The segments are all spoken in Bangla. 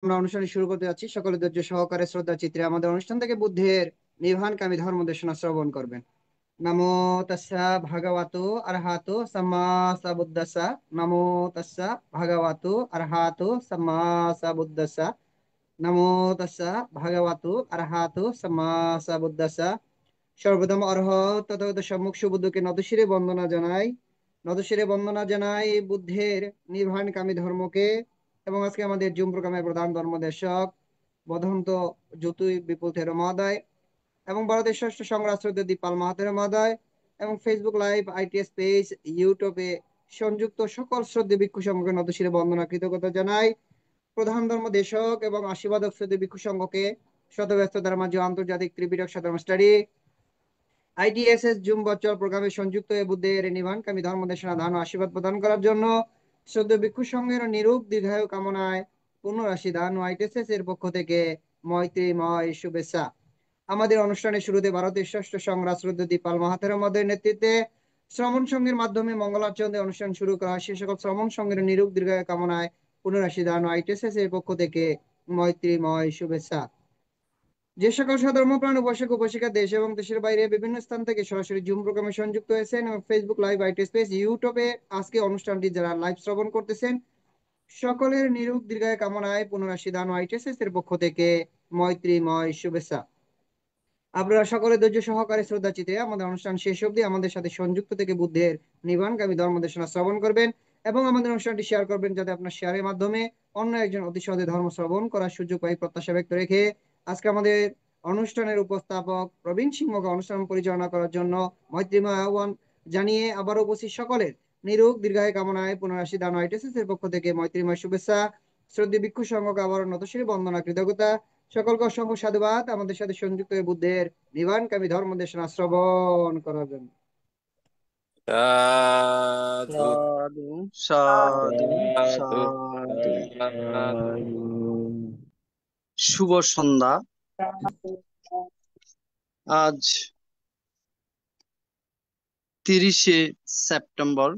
আমরা অনুষ্ঠান শুরু করতে যাচ্ছি। সকলে ধৈর্য সহকারে শ্রদ্ধা চিত্রে আমাদের অনুষ্ঠান থেকে বুদ্ধের নির্বাণকামী ধর্ম দেশনা শ্রবণ করবেন। নমো তাস্সা ভাগবতো আরহাতো সাম্মা সাম্বুদ্দাসা। নমো তাস্সা ভাগবতো আরহাতো সাম্মা সাম্বুদ্দাসা। নমো তাস্সা ভাগবতো আরহাতো সাম্মা সাম্বুদ্দাসা। সর্বপ্রথম অরহত তথাগত সম্মুখ সুবুদ্ধকে নতশিরে বন্দনা জানাই। নতশিরে বন্দনা জানাই এই বুদ্ধের নির্বাণকামী ধর্মকে। এবং আজকে আমাদের জুম প্রোগ্রামের প্রধান ধর্মদেশক বদন্ত জ্যোতি বিপুল থেরো মহোদয় এবং ভারতের ষষ্ঠ সংরাষ্ট্রদূত দীপাল মাহাতের মহোদয় এবং ফেসবুক লাইভ আইটিএস পেজ ইউটিউবে সংযুক্ত সকল শ্রদ্ধে ভিক্ষু সংঘকে নতশিরে বন্দনা কৃতজ্ঞতা জানাই। প্রধান ধর্মদেশক এবং আশীর্বাদক শ্রদ্ধে ভিক্ষু সংঘকে শতব্যস্ততার মাঝে আন্তর্জাতিক ত্রিপিটক সাধর্ম স্টাডি আইডিএসএস জুম ভার্চুয়াল প্রোগ্রামে সংযুক্ত হয়ে বুদ্ধের নির্বাণকামী ধর্ম দেশনা দান ও আশীর্বাদ প্রদান করার জন্য শ্রদ্ধেয় ভিক্ষু সংঘের নিরূপ দীর্ঘায়ু কামনায় পুনরাশি দান ও আইটিএসএস এর পক্ষ থেকে মৈত্রীময় শুভেচ্ছা। আমাদের অনুষ্ঠানের শুরুতে ভারতের ষষ্ঠ সংরাষ্ট্রদূত দীপাল মাহাতের মধ্যে নেতৃত্বে শ্রমণ সংঘের মাধ্যমে মঙ্গলাচরণে অনুষ্ঠান শুরু করা হয়। সে সকল শ্রমণ সংঘের নিরূপ দীর্ঘায়ু কামনায় পুনরাশি দান ও আইটিএসএস এর পক্ষ থেকে মৈত্রীময় শুভেচ্ছা। যে সকল সধর্মপ্রাণ উপাসক উপাসিকা দেশ এবং দেশের বাইরে বিভিন্ন স্থান থেকে সরাসরি জুম প্রোগ্রামে সংযুক্ত হয়েছেন এবং ফেসবুক লাইভ আইটি স্পেস ইউটিউবে আজকে অনুষ্ঠানটি যারা লাইভ শ্রবণ করতেছেন সকলের নিরোগ দীর্ঘায় কামনায় পুনরাশি দান আইটিএসএস এর পক্ষ থেকে মৈত্রীময় শুভেচ্ছা। আপনারা সকলে ধৈর্য সহকারে শ্রদ্ধা চিত্রে আমাদের অনুষ্ঠান শেষ অবধি আমাদের সাথে সংযুক্ত থেকে বুদ্ধের নির্বাণকামী ধর্মদেশনা শ্রবণ করবেন এবং আমাদের অনুষ্ঠানটি শেয়ার করবেন যাতে আপনার শেয়ারের মাধ্যমে অন্য একজন অতি সহজে ধর্ম শ্রবণ করার সুযোগ পাই প্রত্যাশা ব্যক্ত রেখে আজকে আমাদের অনুষ্ঠানের উপস্থাপক প্রবীণ সিংহকে অনুষ্ঠান পরিচালনা করার জন্য মৈত্রীময় আহ্বান জানিয়ে আবার উপস্থিত সকলের নিরোগ দীর্ঘায়ু কামনায় পুনরাশি দান আইটিএসএস এর পক্ষ থেকে মৈত্রীময় শুভেচ্ছা। শ্রদ্ধেয় ভিক্ষু সংঘকে আবার নতশিরে বন্দনা কৃতজ্ঞতা। সকলকে অসংখ্য সাধুবাদ আমাদের সাথে সংযুক্ত হয়ে বুদ্ধের নির্বাণকামী ধর্ম দেশনা শ্রবণ করার জন্য। সাধু সাধু সাধু সাধু সাধু। সাধু। শুভ সন্ধ্যা। আজ 30শে সেপ্টেম্বর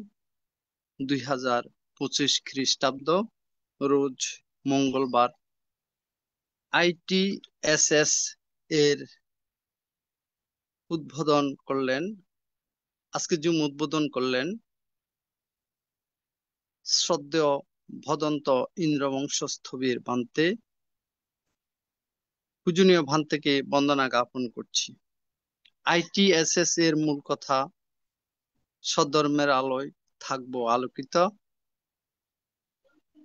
2025 খ্রিস্টাব্দ, রোজ মঙ্গলবার। আইটিএসএস এর উদ্বোধন করলেন, আজকে জুম উদ্বোধন করলেন শ্রদ্ধেয় ভদন্ত ইন্দ্রবংশস্থবির ভান্তে। পূজনীয় ভান্তেকে বন্দনা জ্ঞাপন করছি। আইটিএসএস এর মূল কথা, সধর্মের আলোয় থাকবো আলোকিত।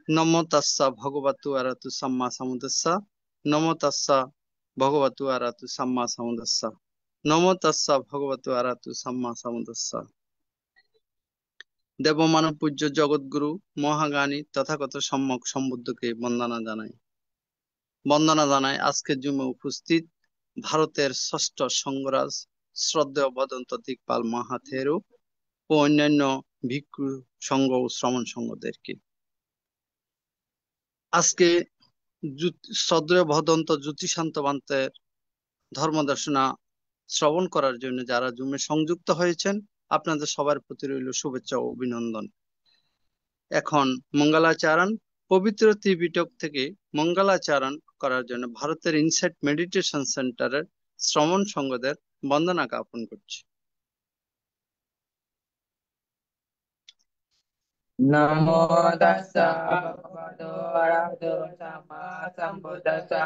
নমো তাস্সা ভগবতু আরহাতু সাম্মা সাম্বুদ্দাসা। নমো তাস্সা ভগবতু আরহাতু সাম্মা সাম্বুদ্দাসা। নমো তাস্সা ভগবতু আরহাতু সাম্মা সাম্বুদ্দাসা। দেবমানব পূজ্য জগৎগুরু মহাজ্ঞানী তথাগত সম্যক সম্বুদ্ধকে বন্দনা জানায় আজকের জুমে উপস্থিত ভারতের ষষ্ঠ সংঘরাজ শ্রদ্ধেয় ভদন্ত দিকপাল মাহাথেরো ও অন্যান্য ভিক্ষু সংঘ ও শ্রমণ সংঘদেরকে। আজকে শ্রদ্ধেয় ভদন্ত জ্যোতিষান্ত ভান্তের ধর্মদর্শনা শ্রবণ করার জন্য যারা জুমে সংযুক্ত হয়েছেন, আপনাদের সবার প্রতি রইল শুভেচ্ছা ও অভিনন্দন। এখন মঙ্গলাচরণ, পবিত্র ত্রিপিটক থেকে মঙ্গলাচরণ করার জন্য ভারতের ইনসাইট মেডিটেশন সেন্টারের শ্রমণ সংঘদের বন্দনা জ্ঞাপন করছি। নমো তাস্সা ভগবতো আরহাতো সাম্মা সাম্বুদ্দাসা।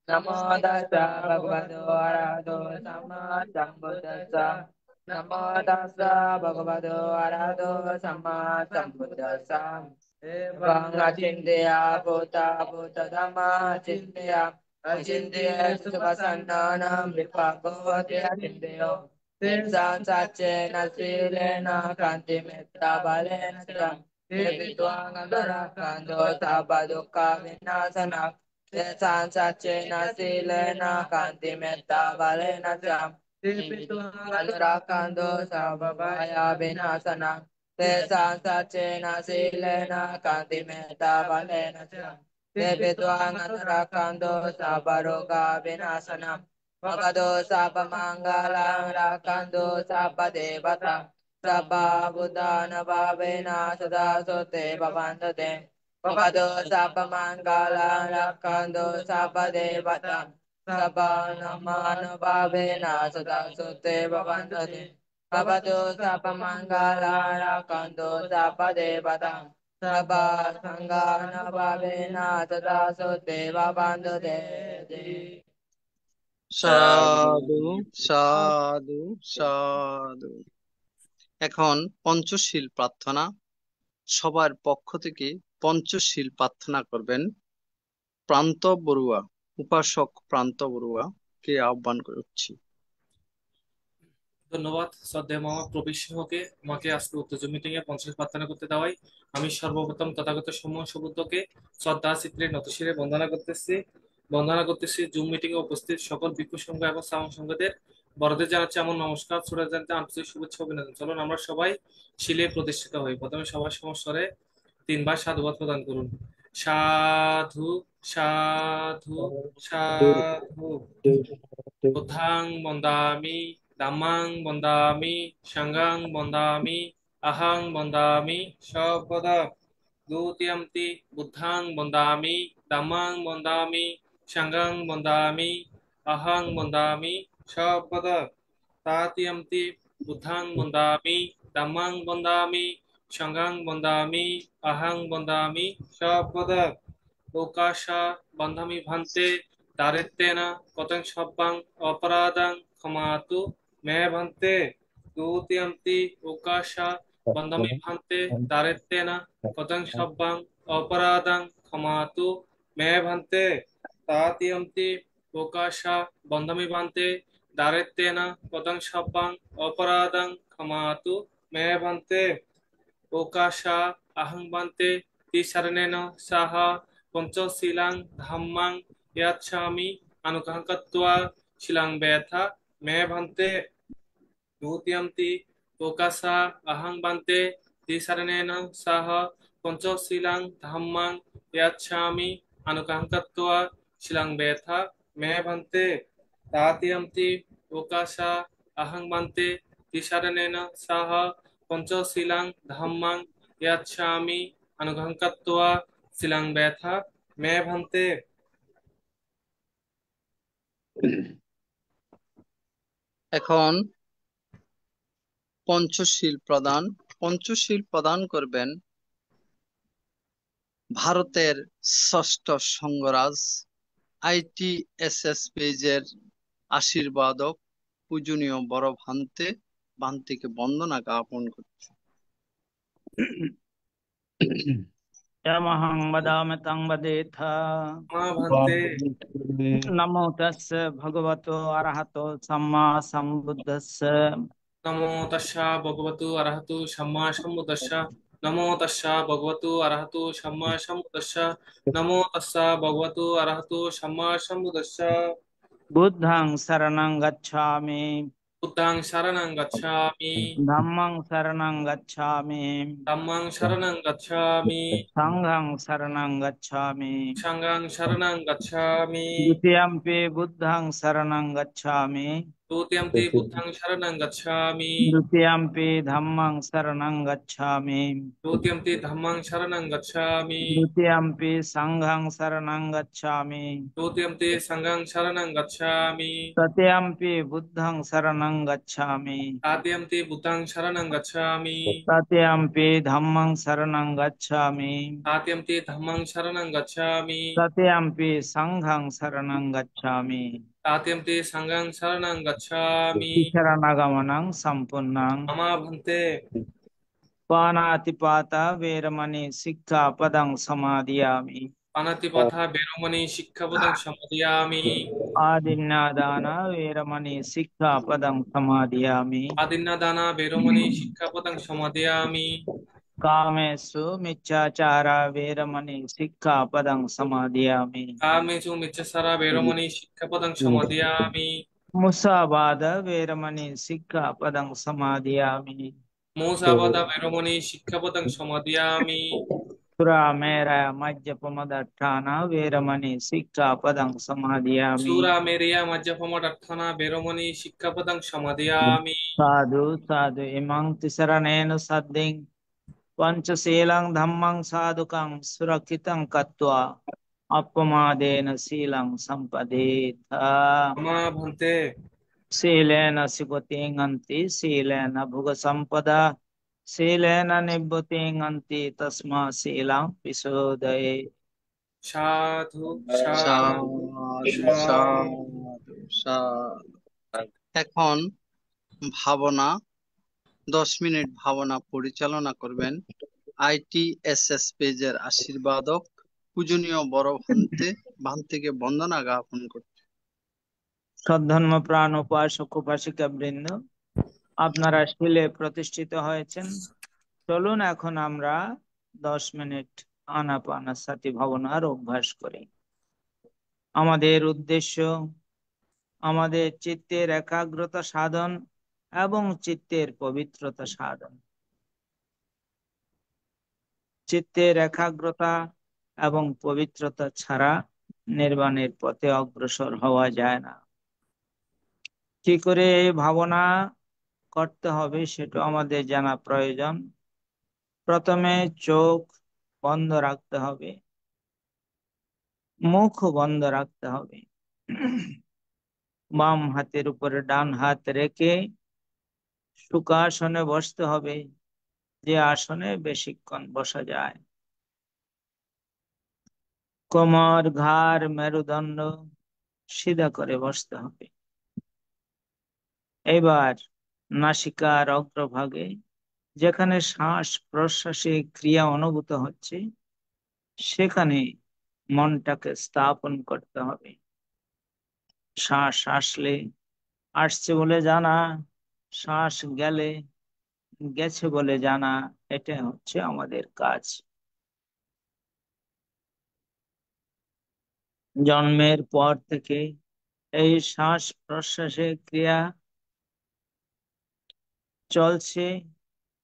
নমো তাস্সা ভগবতো আরহাতো সাম্মা সাম্বুদ্দাসা। নমো তাস্সা ভগবতো আরহাতো সাম্মা সাম্বুদ্দাসা। এবং আচিন্ত্যা ভূতা ভূতধামা চিন্ত্যা অচিন্ত্যা সুখসন্নানাম বিপাকোতি আচিন্ত্यो। Tirsan sacena silena kanti metta balena cha Tirvituang andarakando sabaduka vinasana. Tirsan sacena silena kanti metta balena cha Tirvituang andarakando sababaya vinasana. Tirsan sacena silena kanti metta balena cha Tirvituang andarakando sabaduka vinasana. Magado sapa mangalang rakando sapa devata sapa buddhana bhavena sada sote bhavantate Bhavado Sabamangala Rakando Sabadevata Sabanamana Bhavena Sada Sute Bhavandati Bhavado Sabamangala Rakando Sabadevata Sabba Sangana Bhavena Sada Sute Bhavandati সাধু সাধু সাধু। এখন পঞ্চশীল প্রার্থনা। সবার পক্ষ থেকে পঞ্চশীল প্রার্থনা করবেন প্রান্ত বড়ুয়া, উপাসক প্রান্ত বড়ুয়া কে আহ্বান করছি। ধন্যবাদ শ্রদ্ধেয় মামা প্রবীর সিংহকে আমাকে আজকে উত্তেজ মিটিং এ 50 প্রার্থনা করতে দেওয়ায় আমি সর্বপ্রথম তথাগত সম্মান সুবুদ্ধকে শ্রদ্ধা চিত্রে নতশিরে বন্দনা করতেছি জুম মিটিং এ উপস্থিত সকল ভিক্ষু সংঘ এবং শ্রাবণ সংঘদের বড়দের জানাচ্ছি আমার নমস্কার, ছোটদের জানাচ্ছি আন্তরিক শুভেচ্ছা অভিনন্দন। চলুন আমরা সবাই শিলে প্রতিষ্ঠিত হই। প্রথমে সবার সমস্বরে 3 বার সাধুবাদ প্রদান করুন। সাধু সাধু সাধু। বুদ্ধাং বন্দামি dhammang বন্দামি সাঙ্গাং বন্দামি আহাং বন্দামি সর্বদা। দ্বিতীয়ম্পি বুদ্ধাং বন্দামি dhammang বন্দামি সাঙ্গাং বন্দামি আহাং বন্দামি সর্বদা। তৃতীয়ম্পি বুদ্ধাং বন্দামি dhammang বন্দামি সাঙ্গাং বন্দামি আহাং বন্দামি সর্বদা। ওকাশা বন্ধামি ভান্তে দারিদ্র্যেন কতং সব্বাং অপরাধং ক্ষমাতু মে ভান্তে। দ্বিতীয়ম্পি ওকাশা বন্ধামি ভান্তে দারিদ্র্যেন কতং সব্বাং অপরাধং ক্ষমাতু মে ভান্তে। তৃতীয়ম্পি ওকাশা বন্ধামি ভান্তে দারিদ্র্যেন কতং সব্বাং অপরাধং ক্ষমাতু মে ভান্তে। ওকাশা আহং বান্তে তিসরণেন সাহ পঞ্চশীলাং ধাম্মাং ইয়াচ্ছামি অনুগ্রহকত্বা শিলাং ব্যথা মে ভান্তে। দ্বিতীয়ম্পি ওকাশা আহং বান্তে তিসরণেন সাহ পঞ্চশীলাং ধাম্মাং ইয়াচ্ছামি অনুগ্রহকত্বা শিলাং ব্যথা মে ভান্তে। তৃতীয়ম্পি ওকাশা আহং বান্তে তিসরণেন সাহ পঞ্চশীলাং ধাম্মাং ইয়াচ্ছামি অনুগ্রহকত্বা শিলাং ব্যথা মে ভান্তে। এখন পঞ্চশীল প্রদান করবেন ভারতের ষষ্ঠ সংঘরাজ ITSS পেজের আশীর্বাদক পূজনীয় বড় ভান্তিকে বন্দনা জ্ঞাপন করছি। यमहं वदामि तं वदेथा। মা ভান্তে। नमो तस्य भगवतो अरहतो सम्मा सम्बुद्धस्य। নমো তস্যা ভগবতু অরহতু সম্মা সম্বুদ্ধস্য। নমো তস্যা ভগবতু অরহতু সম্মা সম্বুদ্ধস্য। নমো তস্যা ভগবতু অরহতু সম্মা সম্বুদ্ধস্য। बुद्धं शरणं गच्छामि। বুদ্ধাং শরণং গচ্ছামি। धम्मं शरणं गच्छामि। dhammang শরণং গচ্ছামি। संघं शरणं गच्छामि। সাঙ্গাং শরণং গচ্ছামি। द्वितीयम्पि बुद्धं शरणं गच्छामी। দ্বিতীয়ম্পি বুদ্ধাং শরণং গচ্ছামি। द्वितीयम्पि धम्मं शरणं गच्छामी। দ্বিতীয়ম্পি ধাম্মাং শরণং গচ্ছামি। द्वितीयम्पि संघं शरणं गच्छामी। দ্বিতীয়ম্পি সাঙ্গাং শরণং গচ্ছামি। तृतीयम्पि बुद्धं शरणं गच्छामी। তৃতীয়ম্পি বুদ্ধাং শরণং গচ্ছামি। तृतीयम्पि धम्मं शरणं गच्छामी। তৃতীয়ম্পি ধাম্মাং শরণং গচ্ছামি। तृतीयम्पि संघं शरणं गच्छामी। তৃতীয়ম্পি সাঙ্গাং শরণং গচ্ছামি। शरणागमनं सम्पूर्णं। মম ভান্তে। पानातिपाता वेरमणि सिक्खापदं समादयामि। পানাতিপাতা বেরোমণি শিক্ষাপদং সমাদিয়ামি। आदिन्नादाना वेरमणि सिक्खापदं समादयामि। আদিন্নাদানা বেরোমণি শিক্ষাপদং সমাদিয়ামি। कामेषु मिच्छाचारा वेरमणि सिक्खापदं समादयामि। কামেষু মিচ্ছাচারা বেরোমণি শিক্ষাপদং সমাদিয়ামি। मुसावाद वेरमणि सिक्खापदं समादयामि। মুসাবাদা বেরোমণি শিক্ষাপদং সমাদিয়ামি। सुरामेरय मज्जपमदट्ठाना वेरमणि सिक्खापदं समादयामि। সূরা মেরিয়া মজ্জপমদর্থনা বেরোমণি শিক্ষাপদং সমাদিয়ামি। साधु साधु इमं तिसरणेन सद्दिं पंचशीलं धम्मं साधुकं सुरक्षितं कृत्वा अपमादेन शीलं संपदेत। मम भन्ते। शीलेन सिद्धिं शीलेन भुग संपदा शीलेन निभृतिं तस्मात् शीलं विशोधये। साधु साधु সাধু साधु। সাধু সাধু। এখন ভাবনা 10 মিনিট ভাবনা পরিচালনা করবেন ITSS পেজের আশীর্বাদক পূজনীয় বড় ভান্তিকে বন্দনা জ্ঞাপন করছে। সদ্ধর্ম প্রাণ উপাসক উপাসিকা বৃন্দ, আপনারা শিলে প্রতিষ্ঠিত হয়েছেন। চলুন এখন আমরা 10 মিনিট আনাপানাসতি ভাবনার অভ্যাস করি। আমাদের উদ্দেশ্য আমাদের চিত্তের একাগ্রতা সাধন এবং চিত্তের পবিত্রতা সাধন। চিত্তের একাগ্রতা এবং পবিত্রতা ছাড়া নির্বাণের পথে অগ্রসর হওয়া যায় না। কি করে এই ভাবনা করতে হবে সেটা আমাদের জানা প্রয়োজন। প্রথমে চোখ বন্ধ রাখতে হবে, মুখ বন্ধ রাখতে হবে। বাম হাতের উপরে ডান হাত রেখে সুখাসনে বসতে হবে, যে আসনে বেশিক্ষণ বসা যায়। কোমর, ঘাড়, মেরুদণ্ড সিধা করে বসতে হবে। এবার নাসিকার অগ্রভাগে যেখানে শ্বাস প্রশ্বাসে ক্রিয়া অনুভূত হচ্ছে সেখানে মনটাকে স্থাপন করতে হবে। শ্বাস আসলে আসছে বলে জানা, শ্বাস গেলে গেছে বলে জানা, এটা হচ্ছে আমাদের কাজ। জন্মের পর থেকে এই শ্বাস প্রশ্বাসের ক্রিয়া চলছে,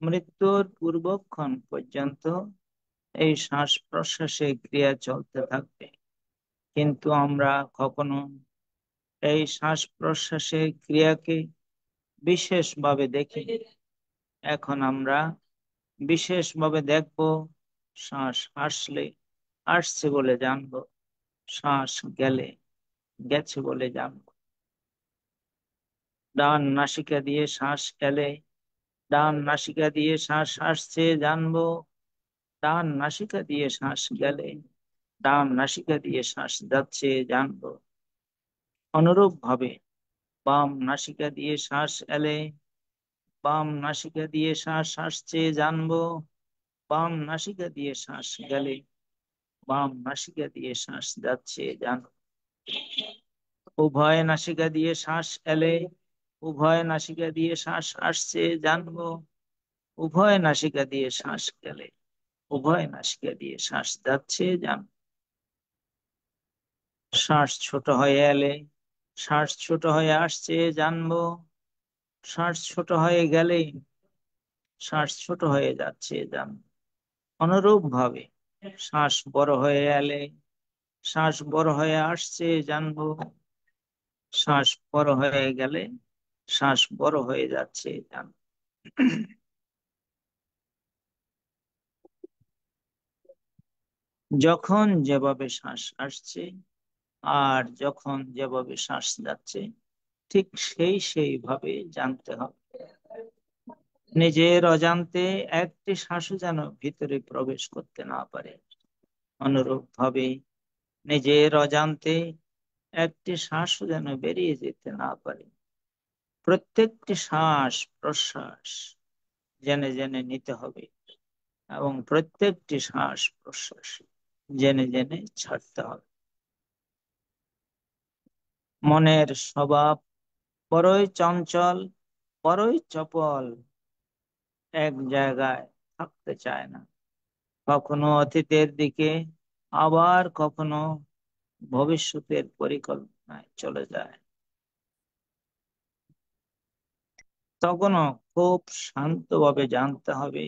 মৃত্যুর পূর্বক্ষণ পর্যন্ত এই শ্বাস প্রশ্বাসের ক্রিয়া চলতে থাকবে। কিন্তু আমরা কখনো এই শ্বাস প্রশ্বাসের ক্রিয়াকে বিশেষভাবে দেখি। এখন আমরা বিশেষভাবে দেখব। শ্বাস আসলে আসছে বলে জানবো, শ্বাস গেলে গেছে বলে জানবো। ডান নাসিকা দিয়ে শ্বাস গেলে ডান নাসিকা দিয়ে শ্বাস আসছে জানবো, ডান নাসিকা দিয়ে শ্বাস গেলে ডান নাসিকা দিয়ে শ্বাস যাচ্ছে জানবো। অনুরূপ ভাবে বাম নাসিকা দিয়ে শ্বাস এলে বাম নাসিকা দিয়ে শ্বাস আসছে জানবো, বাম নাসিকা দিয়ে শ্বাস গেলে বাম নাসিকা দিয়ে শ্বাস যাচ্ছে জানবো। উভয় নাসিকা দিয়ে শ্বাস এলে উভয় নাসিকা দিয়ে শ্বাস আসছে জানবো, উভয় নাসিকা দিয়ে শ্বাস গেলে উভয় নাসিকা দিয়ে শ্বাস যাচ্ছে জানবো। শ্বাস ছোট হয়ে এলে শ্বাস ছোট হয়ে আসছে জানবো, শ্বাস ছোট হয়ে গেলে শ্বাস ছোট হয়ে যাচ্ছে জানবো। অনুরূপ ভাবে শ্বাস বড় হয়ে এলে শ্বাস বড় হয়ে আসছে জানবো, শ্বাস বড় হয়ে গেলে শ্বাস বড় হয়ে যাচ্ছে জানবো। যখন যেভাবে শ্বাস আসছে আর যখন যেভাবে শ্বাস যাচ্ছে ঠিক সেইভাবে জানতে হবে। নিজের অজান্তে একটি শ্বাসও যেন ভিতরে প্রবেশ করতে না পারে। অনুরূপ ভাবে নিজের অজান্তে একটি শ্বাসও যেন বেরিয়ে যেতে না পারে। প্রত্যেকটি শ্বাস প্রশ্বাস জেনে জেনে নিতে হবে এবং প্রত্যেকটি শ্বাস প্রশ্বাস জেনে জেনে ছাড়তে হবে। মনের স্বভাব বড়ই চঞ্চল, বড়ই চপল, এক জায়গায় থাকতে চায় না। কখনো অতীতের দিকে আবার কখনো ভবিষ্যতের পরিকল্পনায় চলে যায়। তখনও খুব শান্তভাবে জানতে হবে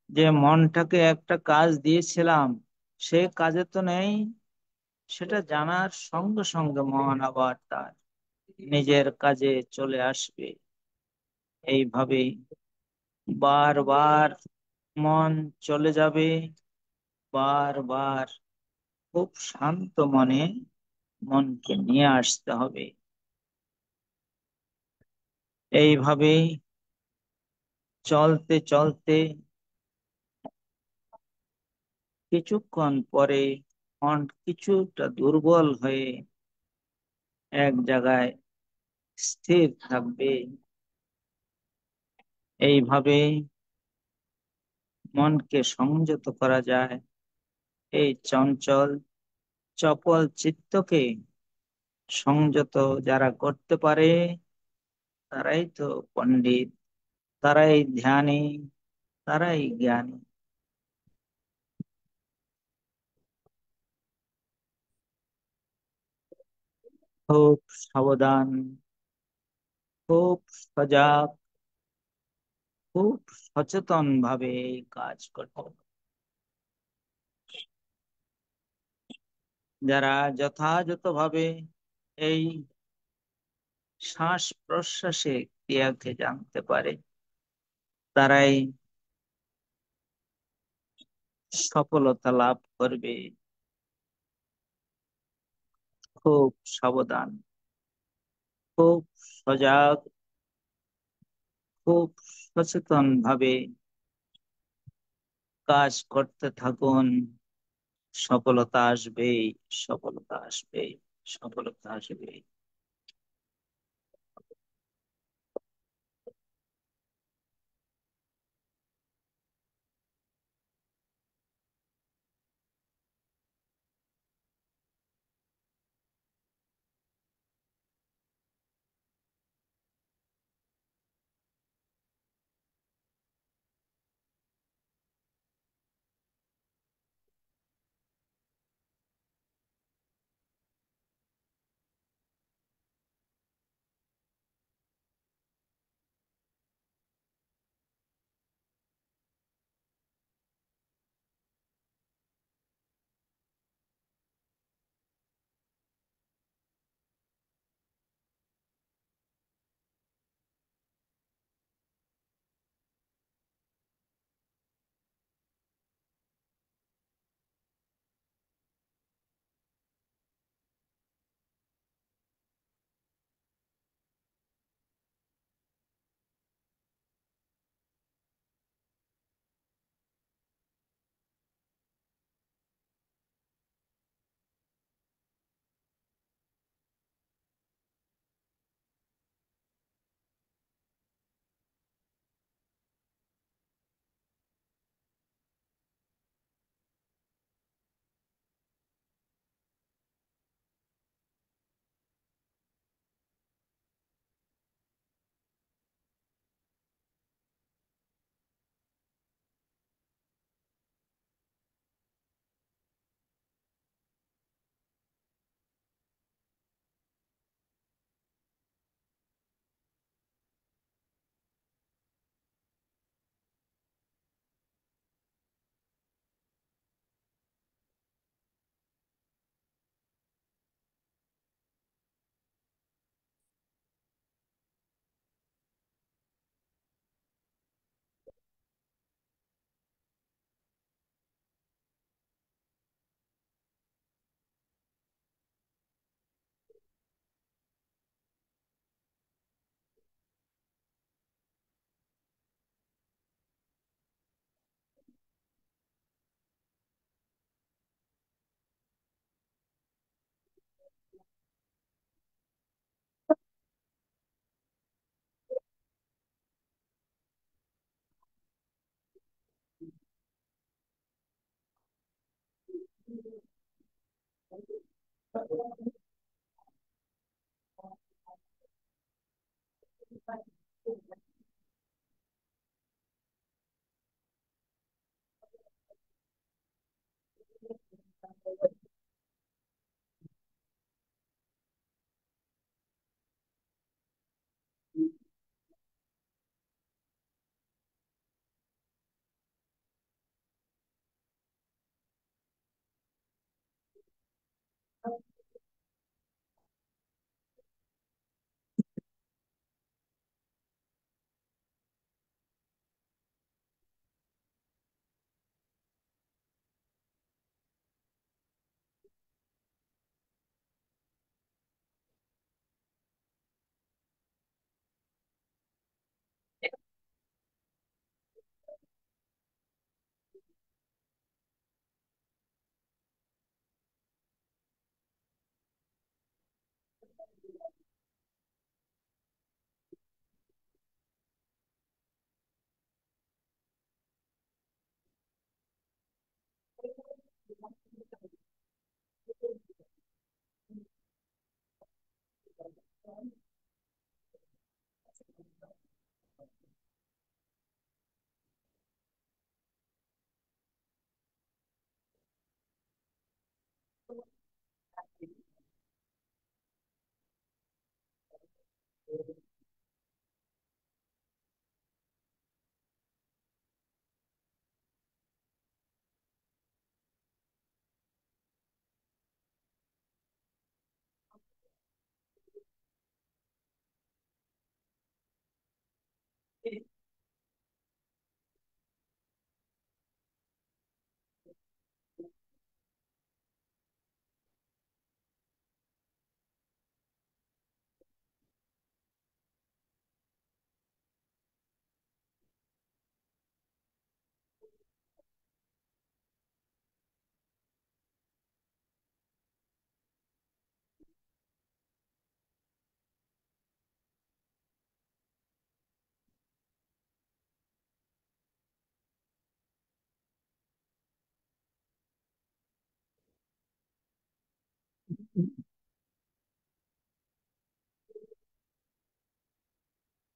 যে মনটাকে একটা কাজ দিয়েছিলাম, সে কাজে তো নেই। সেটা জানার সঙ্গে সঙ্গে মন আবার তার নিজের কাজে চলে আসবে। এইভাবে বারবার মন চলে যাবে। বারবার খুব শান্ত মনে মনকে নিয়ে আসতে হবে। এইভাবে চলতে চলতে কিছুক্ষণ পরে মন কিছুটা দুর্বল হয়ে এক জায়গায় স্থির থাকবে। এইভাবে মনকে সংযত করা যায়। এই চঞ্চল চপল চিত্তকে সংযত যারা করতে পারে তারাই তো পণ্ডিত, তারাই ধ্যানী, তারাই জ্ঞানী। খুব সাবধান, খুব সজাগ, খুব সচেতন ভাবে এই কাজ করতে হবে। যারা যথাযথভাবে এই শ্বাস প্রশ্বাসে ক্রিয়াকে জানতে পারে তারাই সফলতা লাভ করবে। খুব সাবধান, খুব সজাগ, খুব সচেতন ভাবে কাজ করতে থাকুন। সফলতা আসবেই, সফলতা আসবেই, সফলতা আসবেই।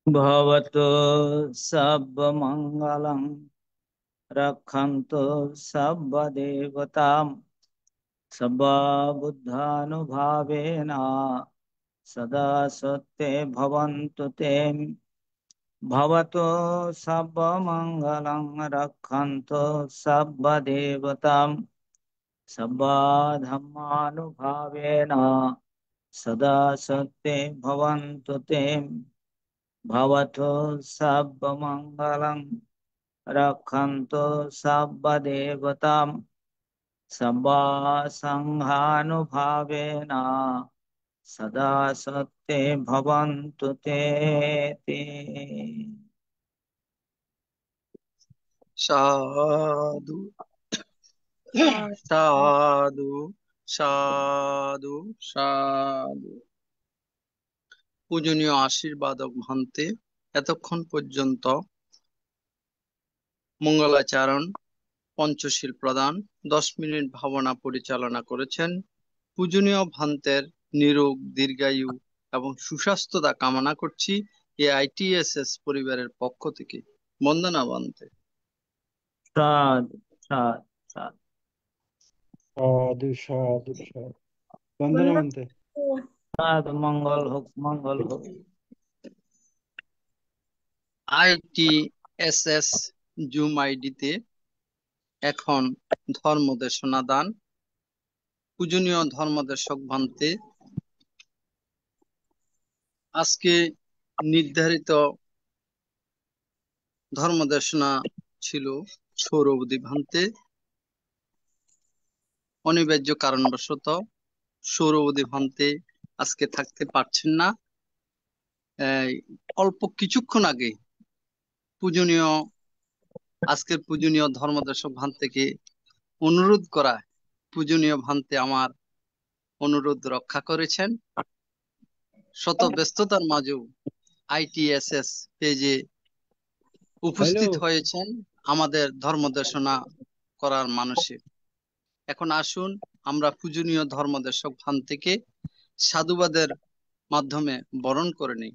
भवतु सर्वमङ्गलं रक्षन्तु सर्वदेवतां सर्वबुद्धानुभावेन सदा सत्ये भवन्तु ते भवतु सर्वमङ्गलं रक्षन्तु सर्वदेवतां सर्वधर्मानुभावेन सदा सत्ये भवन्तु ते भवतु सर्वमङ्गलं रक्षन्तु सर्वदेवतां सर्वसङ्घानुभावेन सदा सत्ये भवन्तु ते। সাধু সাধু সাধু সাধু। পূজনীয় আশীর্বাদক ভান্তে এতক্ষণ পর্যন্ত মঙ্গলাচরণ, পঞ্চশীল প্রদান, 10 মিনিট ভাবনা পরিচালনা করেছেন। পূজনীয় ভান্তের নিরোগ, দীর্ঘায়ু এবং সুস্বাস্থ্যতা কামনা করছি এই আইটিএসএস পরিবারের পক্ষ থেকে। বন্দনা ভান্তে। সাধু সাধু সাধু। সাধু সাধু সাধু। বন্দনা ভান্তে। সাধু, মঙ্গল হোক, মঙ্গল হোক। আইটিএসএস জুম আইডিতে এখন ধর্মদেশনা দান। পূজনীয় ধর্মদেশক ভান্তে, আজকে নির্ধারিত ধর্মদেশনা ছিল সৌরবদী ভান্তে। অনিবার্য কারণবশত সৌরবদী ভান্তে আজকে থাকতে পারছেন না। অল্প কিছুক্ষণ আগে আজকের পূজনীয় ধর্মদেশক ভান্তেকে অনুরোধ করা, পূজনীয় ভান্তে আমার অনুরোধ রক্ষা করেছেন। শত ব্যস্ততার মাঝেও আইটিএসএস পেজে উপস্থিত হয়েছেন আমাদের ধর্মদেশনা করার মানুষে। এখন আসুন আমরা পূজনীয় ধর্মদেশক ভান্তেকে সাধুবাদের মাধ্যমে বরণ করে নিই।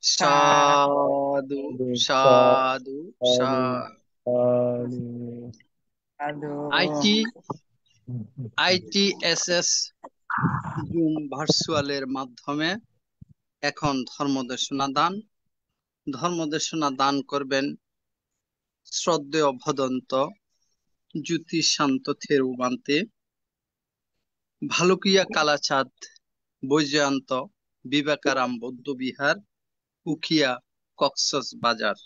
সাধু সাধু সাধু। আইটিএসএস জুম ভার্চুয়ালের মাধ্যমে এখন ধর্মদেশনা দান করবেন শ্রদ্ধেয় ভদন্ত জ্যোতিষান্ত থেরু বান্তে, ভালুকিয়া কালাচাঁদ বৈজয়ন্ত বিবেকারাম বৌদ্ধ বিহার, উখিয়া কক্সস বাজার।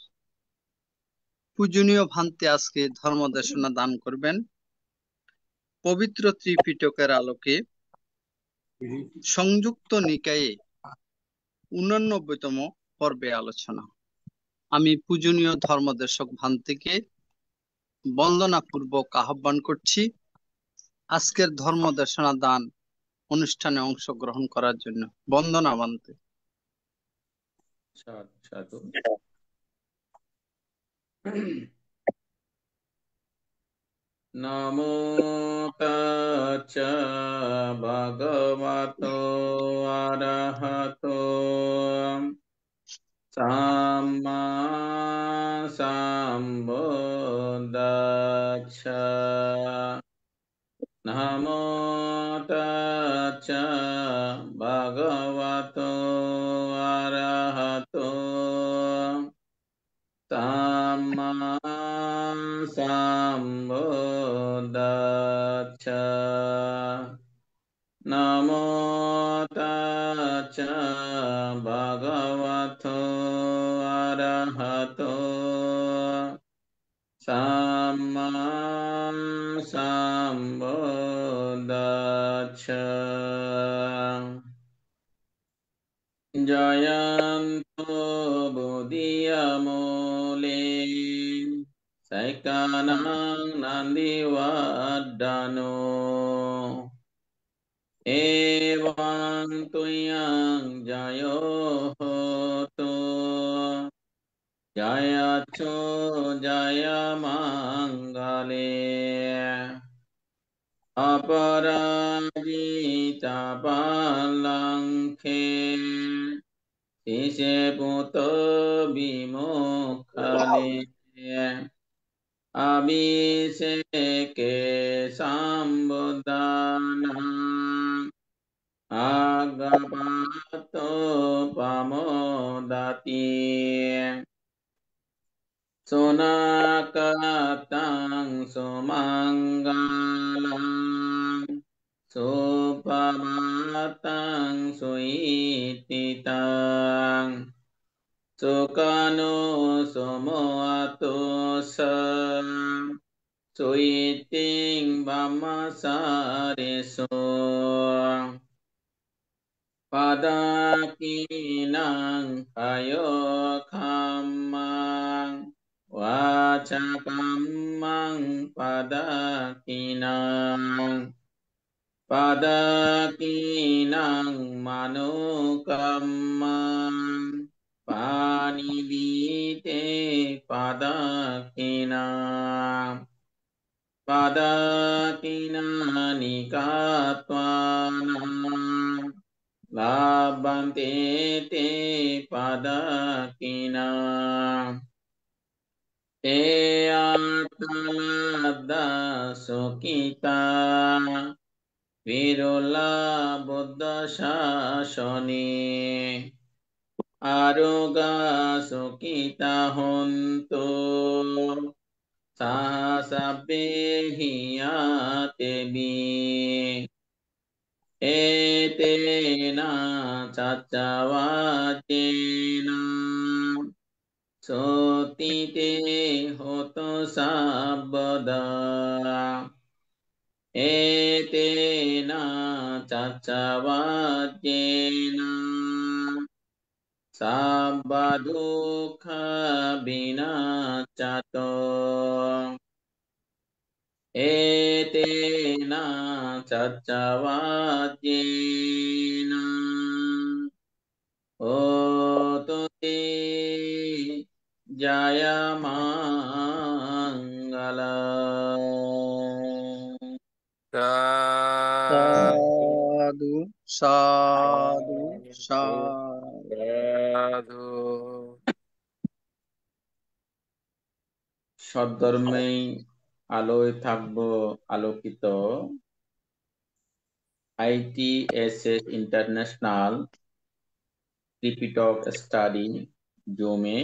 পূজনীয় ভান্তে আজকে ধর্মদেশনা দান করবেন পবিত্র ত্রিপিটকের আলোকে সংযুক্ত নিকায়ে 89তম পর্বে আলোচনা। আমি পূজনীয় ধর্মদেশক ভান্তেকে বন্দনাপূর্বক আহ্বান করছি আজকের ধর্মদেশনা দান অনুষ্ঠানে অংশগ্রহণ করার জন্য। বন্দনা ভান্তে। সাধু সাধু। নমো তাচ্ছা ভগবতো আরহতো সাম্মা সাম্বুদ্দাচ্ছা। নমো তাচ্ছা ভগবতো নমো তাচ্ছা ভগবতো আরহতো সাম্মা সাম্বুদ্দাচ্ছা। জয়ন্ত বুধিয়ামূলে সৈকানাং নন্দিবর্ধনো এবং তুয়াং জয়ো হতো জয়চ্ছো জয় মঙ্গলে অপরাজিতা বালঙ্খে শেষে পুত বিমুখালে অভিষেকে সম্বুদানা আগপাত পামোদতি সুনাকাতাং সুমঙ্গলাং সুপ্রভাতাং সুইতিতাং সুকানো সুমোয়াতো সুইতিং বামাসারেসো পাদাকিনাং কায়োখাম্মাং ওয়াচাকাম্মাং পাদাকিনাং পাদাকিনাং মানুকাম্মাং পানিদিতে পাদাকিনাং পাদাকিনানি কাত্বানাং লাভন্তে তে পাদাকিনাং তে আত্মালাদা সুকিতা বিরলা বুদ্ধ শাসনে আরোগা সুকিতা হন্তু সাহসাবে হিয়াতেবি এতেনা চাচ্চাওয়াচেনা সতীতে হতো সাবদা এতেনা চাচ্চাওয়াচেনা সাব্বাদুঃখা বিনাচাতো এতেনা চাচ্চাওয়াচেনা ওততে জয় মঙ্গল। সাধু সাধু সাধু। সদ্ধর্মেই আলোয় থাকবো আলোকিত। ITSS ইন্টারন্যাশনাল ত্রিপিটক স্টাডি জুমে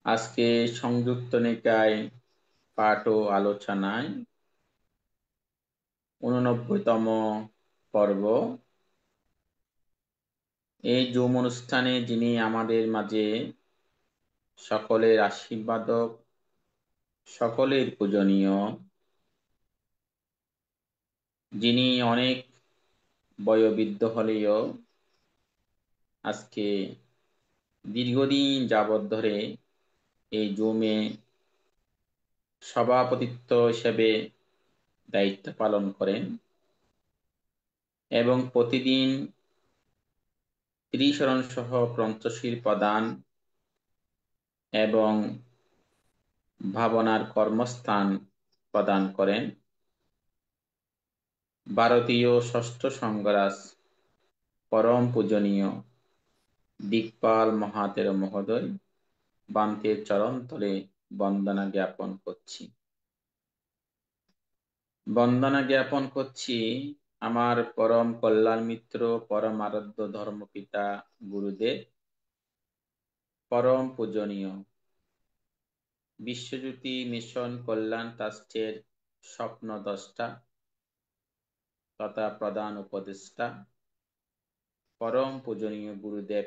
আজকে সংযুক্ত নিকায় পাঠ ও আলোচনায় 89তম পর্ব। এই জুম অনুষ্ঠানে যিনি আমাদের মাঝে সকলের আশীর্বাদক, সকলের পূজনীয়, যিনি অনেক বয়োবৃদ্ধ হলেও আজকে দীর্ঘদিন যাবৎ ধরে এই জুমে সভাপতিত্ব হিসেবে দায়িত্ব পালন করেন এবং প্রতিদিন ত্রিশরণ সহ পঞ্চশীল প্রদান এবং ভাবনার কর্মস্থান প্রদান করেন ভারতীয় ষষ্ঠ সংঘরাজ পরম পূজনীয় দিকপাল মহাতের মহোদয় বান্তের চরণতলে বন্দনা জ্ঞাপন করছি। বন্দনা জ্ঞাপন করছি আমার পরম কল্যাণ মিত্র, পরম আরাধ্য ধর্মপিতা গুরুদেব, পরম পূজনীয় বিশ্বজ্যোতি মিশন কল্যাণ ট্রাস্টের স্বপ্নদ্রষ্টা তথা প্রধান উপদেষ্টা পরম পূজনীয় গুরুদেব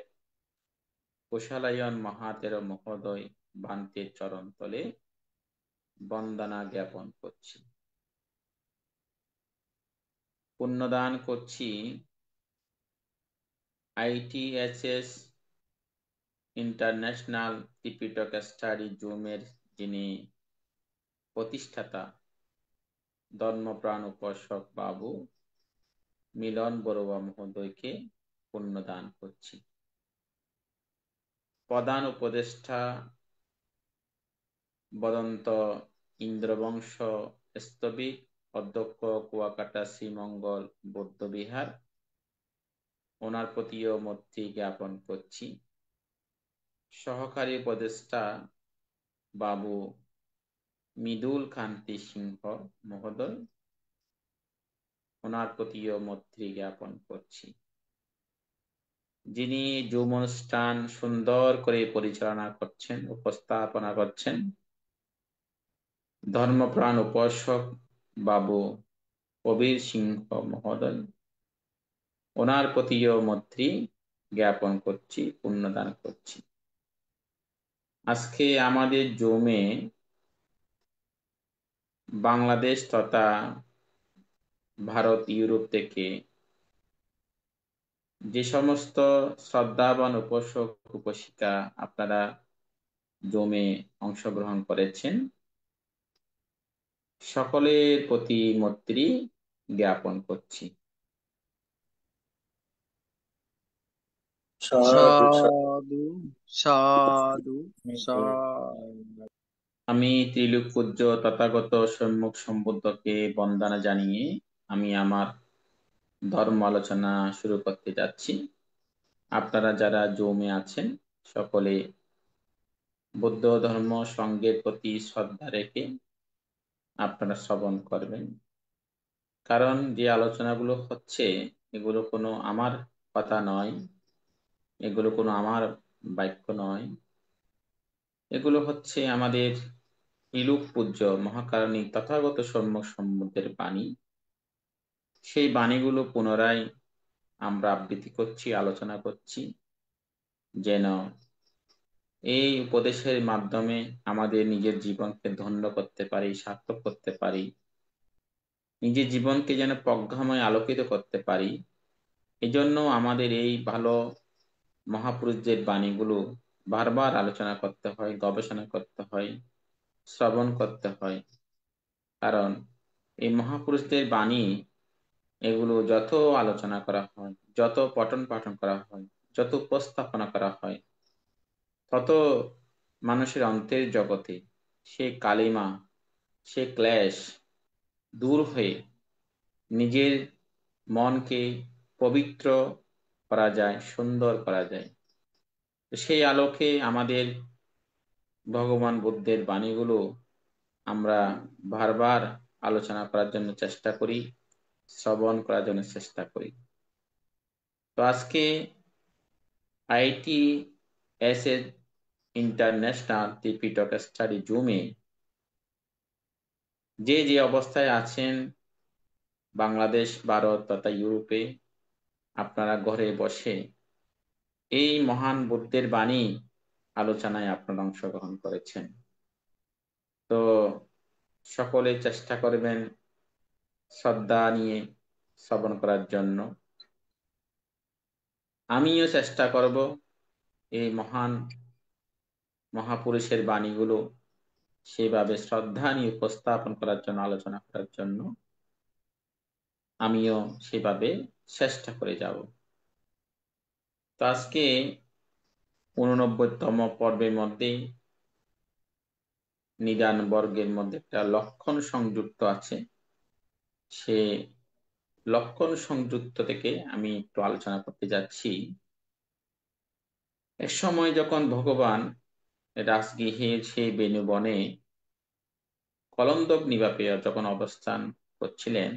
কুশালায়ন মহাতের মহোদয় ভান্তের চরণতলে বন্দনা জ্ঞাপন করছি। পুণ্যদান করছি ITSS ইন্টারন্যাশনাল ত্রিপিটক স্টাডি জুমের যিনি প্রতিষ্ঠাতা ধর্মপ্রাণ উপাসক বাবু মিলন বড়ুয়া মহোদয়কে পুণ্যদান করছি। প্রধান উপদেষ্টা বদন্ত ইন্দ্রবংশ স্তবিক অধ্যক্ষ কুয়াকাটা শ্রীমঙ্গল বৌদ্ধবিহার, ওনার প্রতিও মৈত্রী জ্ঞাপন করছি। সহকারী উপদেষ্টা বাবু মৃদুল কান্তি সিংহ মহোদয়, ওনার প্রতিও মৈত্রী জ্ঞাপন করছি। যিনি জুম অনুষ্ঠান সুন্দর করে পরিচালনা করছেন, উপস্থাপনা করছেন, ধর্মপ্রাণ উপাসক বাবু কবির সিংহ মহোদয়, ওনার প্রতিও মৈত্রী জ্ঞাপন করছি, পুণ্যদান করছি। আজকে আমাদের জুমে বাংলাদেশ তথা ভারত, ইউরোপ থেকে যে সমস্ত শ্রদ্ধাবান উপাসক উপাসিকা আপনারা জমে অংশগ্রহণ করেছেন, সকলের প্রতি মৈত্রী জ্ঞাপন করছি। সাধু সাধু সাধু। আমি ত্রিলোক পূজ্য তথাগত সম্মুখ সম্বুদ্ধকে বন্দনা জানিয়ে আমি আমার ধর্ম আলোচনা শুরু করতে যাচ্ছি। আপনারা যারা জমে আছেন সকলে বৌদ্ধ ধর্ম সঙ্গের প্রতি শ্রদ্ধা রেখে আপনারা শ্রবণ করবেন। কারণ যে আলোচনাগুলো হচ্ছে এগুলো কোনো আমার কথা নয়, এগুলো কোনো আমার বাক্য নয়, এগুলো হচ্ছে আমাদের ত্রিলোক পূজ্য মহাকারণী তথাগত সম্যক সম্বুদ্ধের বাণী। সেই বাণীগুলো পুনরায় আমরা আবৃত্তি করছি, আলোচনা করছি, যেন এই উপদেশের মাধ্যমে আমাদের নিজের জীবনকে ধন্য করতে পারি, সার্থক করতে পারি, নিজের জীবনকে যেন প্রজ্ঞাময় আলোকিত করতে পারি। এজন্য আমাদের এই ভালো মহাপুরুষদের বাণীগুলো বারবার আলোচনা করতে হয়, গবেষণা করতে হয়, শ্রবণ করতে হয়। কারণ এই মহাপুরুষদের বাণী এগুলো যত আলোচনা করা হয়, যত পঠন পাঠন করা হয়, যত উপস্থাপনা করা হয়, তত মানুষের অন্তরের জগতে সে কালিমা, সে ক্লেশ দূর হয়ে নিজের মনকে পবিত্র করা যায়, সুন্দর করা যায়। সেই আলোকে আমাদের ভগবান বুদ্ধের বাণীগুলো আমরা বারবার আলোচনা করার জন্য চেষ্টা করি, শ্রবণ করার জন্য চেষ্টা করি। তো আজকে ITSS ইন্টারন্যাশনাল ত্রিপিটক স্টাডি জুমে যে যে অবস্থায় আছেন, বাংলাদেশ, ভারত তথা ইউরোপে, আপনারা ঘরে বসে এই মহান বুদ্ধের বাণী আলোচনায় আপনারা অংশগ্রহণ করেছেন। তো সকলে চেষ্টা করবেন শ্রদ্ধা নিয়ে শ্রবণ করার জন্য। আমিও চেষ্টা করব এই মহান মহাপুরুষের বাণীগুলো সেভাবে শ্রদ্ধা নিয়ে উপস্থাপন করার জন্য, আলোচনা করার জন্য আমিও সেভাবে চেষ্টা করে যাব। তো আজকে 89তম পর্বের মধ্যে নিদান বর্গের মধ্যে একটা লক্ষণ সংযুক্ত আছে। সে লক্ষণ সংযুক্ত থেকে আমি একটু আলোচনা করতে যাচ্ছি। এক সময় যখন ভগবান রাসগৃহের সেই বেণুবনে কলন্দক নিবাপে যখন অবস্থান করছিলেন,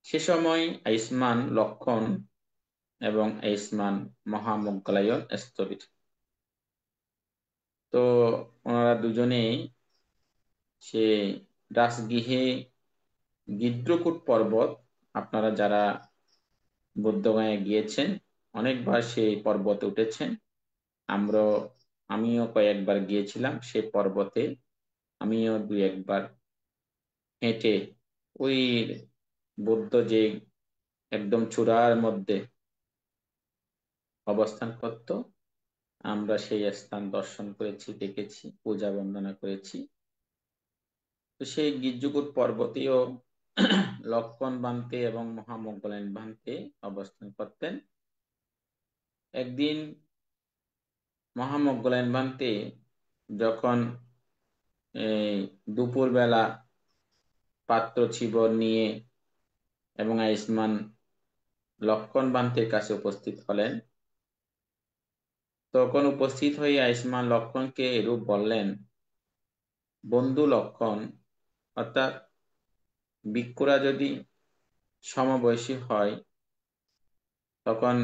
সে সময় আয়ুষ্মান লক্ষণ এবং আয়ুষ্মান মহামোগ্গলায়ন স্থবির। তো ওনারা দুজনেই সে রাজগৃহে গিদ্রকূট পর্বত, আপনারা যারা বুদ্ধগয়ায় গিয়েছেন অনেকবার সেই পর্বতে উঠেছেন। আমিও কয়েকবার গিয়েছিলাম সেই পর্বতে, আমিও দুই একবার হেঁটে ওই বুদ্ধ যে একদম চূড়ার মধ্যে অবস্থান করত, আমরা সেই স্থান দর্শন করেছি, দেখেছি, পূজা বন্দনা করেছি। তো সেই গিজ্জুকূট পর্বতেও লক্ষণ বান্তে এবং মহামঙ্গলেন বান্তে অবস্থান করতেন। একদিন মহামঙ্গলেন বান্তে যখন দুপুর বেলা পাত্র চিবর নিয়ে এবং আয়ুষ্মান লক্ষণ বান্তের কাছে উপস্থিত হলেন, তখন উপস্থিত হয়ে আয়ুষ্মান লক্ষণকে এরূপ বললেন, বন্ধু লক্ষণ, অর্থাৎ ভিক্ষুরা যদি সমবয়সী হয় তখন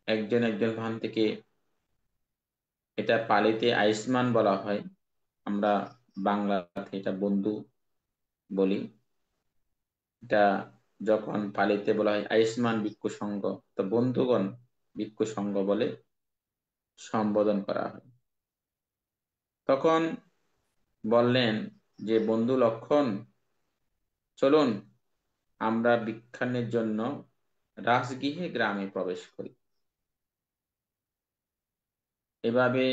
একজন একজন ভান থেকে, এটা পালিতে আয়ুষ্মান বলা হয়, আমরা বাংলাতে এটা বন্ধু বলি। এটা যখন পালিতে বলা হয় আয়ুষ্মান ভিক্ষু সংঘ, তো বন্ধুগণ ভিক্ষু সংঘ বলে সম্বোধন করা হয়। তখন বললেন যে বন্ধু লক্ষণ, চলুন আমরা ভিক্ষানের জন্য রাজগৃহে গ্রামে প্রবেশ করি। এভাবে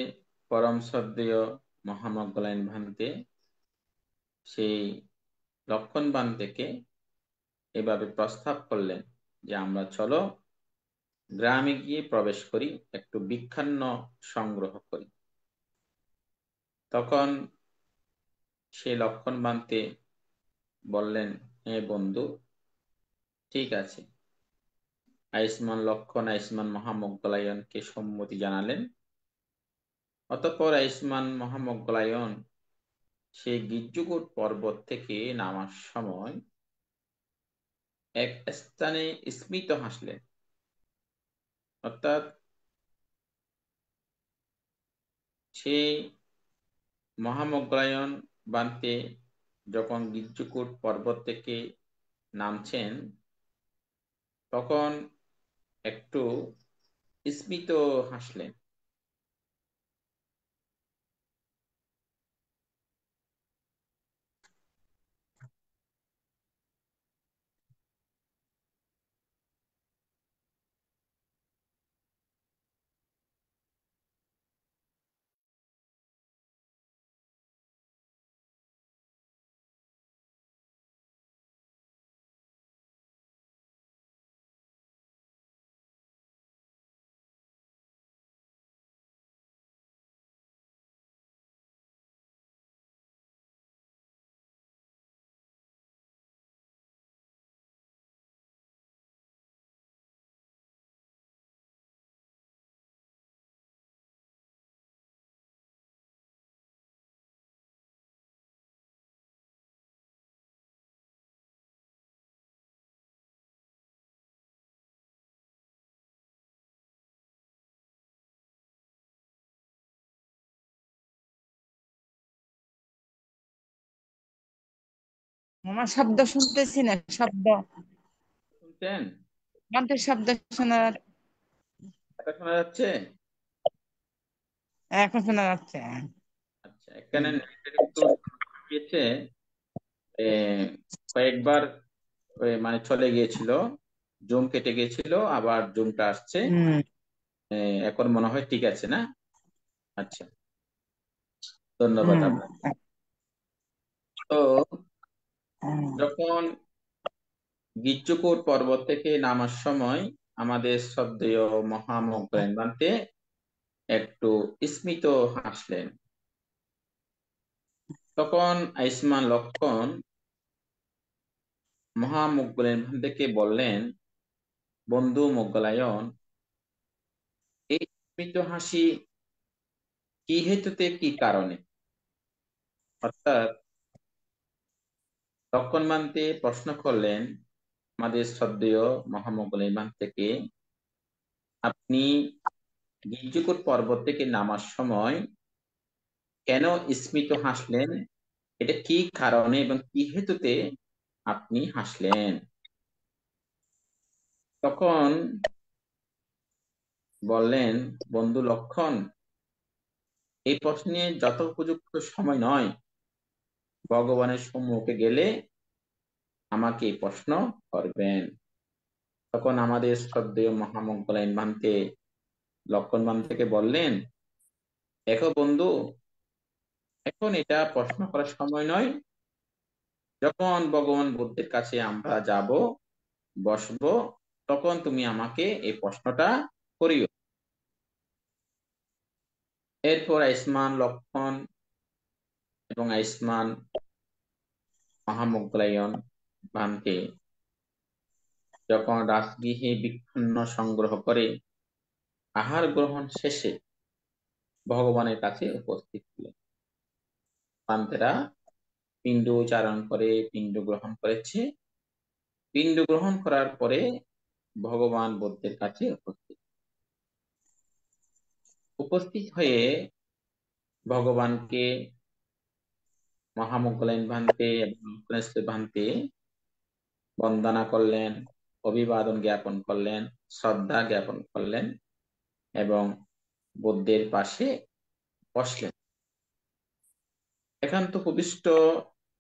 পরম শ্রদ্ধেয় মহামঙ্গলায়ন ভান্তে সেই লক্ষণ বান্তেকে এভাবে প্রস্তাব করলেন যে আমরা চলো গ্রামে গিয়ে প্রবেশ করি, একটু ভিক্ষান্ন সংগ্রহ করি। তখন সে লক্ষণ বান্তে বললেন, হ্যাঁ বন্ধু, ঠিক আছে। আয়ুষ্মান লক্ষণ আয়ুষ্মান মহামঙ্গলায়নকে সম্মতি জানালেন। অতঃপর আয়ুষ্মান মহামঙ্গলায়ন সেই গিজ্জুকূট পর্বত থেকে নামার সময় এক স্থানে স্মিত হাসলেন। অর্থাৎ সে মহামঙ্গলায়ন বান্তে যখন গিজ্জুকূট পর্বত থেকে নামছেন তখন একটু স্মিত হাসলেন। আমার শব্দ শুনতেছি না, শব্দ শুনছেন? কণ্ঠের শব্দ শোনা এটা শোনা যাচ্ছে? এখন শোনা যাচ্ছে। আচ্ছা, এখানে নেটের একটু গিয়েছে, কয়েকবার মানে চলে গিয়েছিল, জুম কেটে গিয়েছিল, আবার জুমটা আসছে। হম এখন মনে হয় ঠিক আছে না? আচ্ছা, ধন্যবাদ হম আপনাকে। তো যখন গিজ্জুকূট পর্বত থেকে নামার সময় আমাদের শ্রদ্ধেয় মহামঙ্গলায়ন বান্তে একটু স্মিত হাসলেন। তখন আয়ুষ্মান লক্ষণ মহামঙ্গলায়ন বান্তেকে বললেন, বন্ধু মোগলায়ন, এই স্মিত হাসি কি হেতুতে, কি কারণে? অর্থাৎ লক্ষণ বান্তে প্রশ্ন করলেন আমাদের শ্রদ্ধেয় মহামঙ্গলায়ন বান্তেকে, আপনি গিজ্জুকূট পর্বত থেকে নামার সময় কেন স্মিত হাসলেন এটা কি কারণে এবং কি হেতুতে আপনি হাসলেন? তখন বললেন, বন্ধু লক্ষণ, এই প্রশ্নে যত উপযুক্ত সময় নয়, ভগবানের সম্মুখে গেলে আমাকে এই প্রশ্ন করবেন। তখন আমাদের শ্রদ্ধেয় মহামঙ্গলায়ন ভান্তে লক্ষণ ভান থেকে বললেন, দেখো বন্ধু, এখন এটা প্রশ্ন করার সময় নয়। যখন ভগবান বুদ্ধের কাছে আমরা যাব, বসবো, তখন তুমি আমাকে এই প্রশ্নটা করিও। এরপর আয়ুষ্মান লক্ষণ এবং আয়ুষ্মান মহামঙ্গলায়ন ভান্তে যখন রাজগৃহে ভিক্ষান্ন সংগ্রহ করে আহার গ্রহণ শেষে ভগবানের কাছে উপস্থিত হলেন। ভান্তেরা পিণ্ড চারণ করে পিণ্ড গ্রহণ করেছে। পিণ্ড গ্রহণ করার পরে ভগবান বুদ্ধের কাছে উপস্থিত হয়ে ভগবানকে মহামঙ্গলায়ন ভান্তে এবং লক্ষণেশ্বর ভান্তে বন্দনা করলেন, অভিবাদন জ্ঞাপন করলেন, শ্রদ্ধা জ্ঞাপন করলেন এবং বুদ্ধের পাশে বসলেন। একান্ত উপবিষ্ট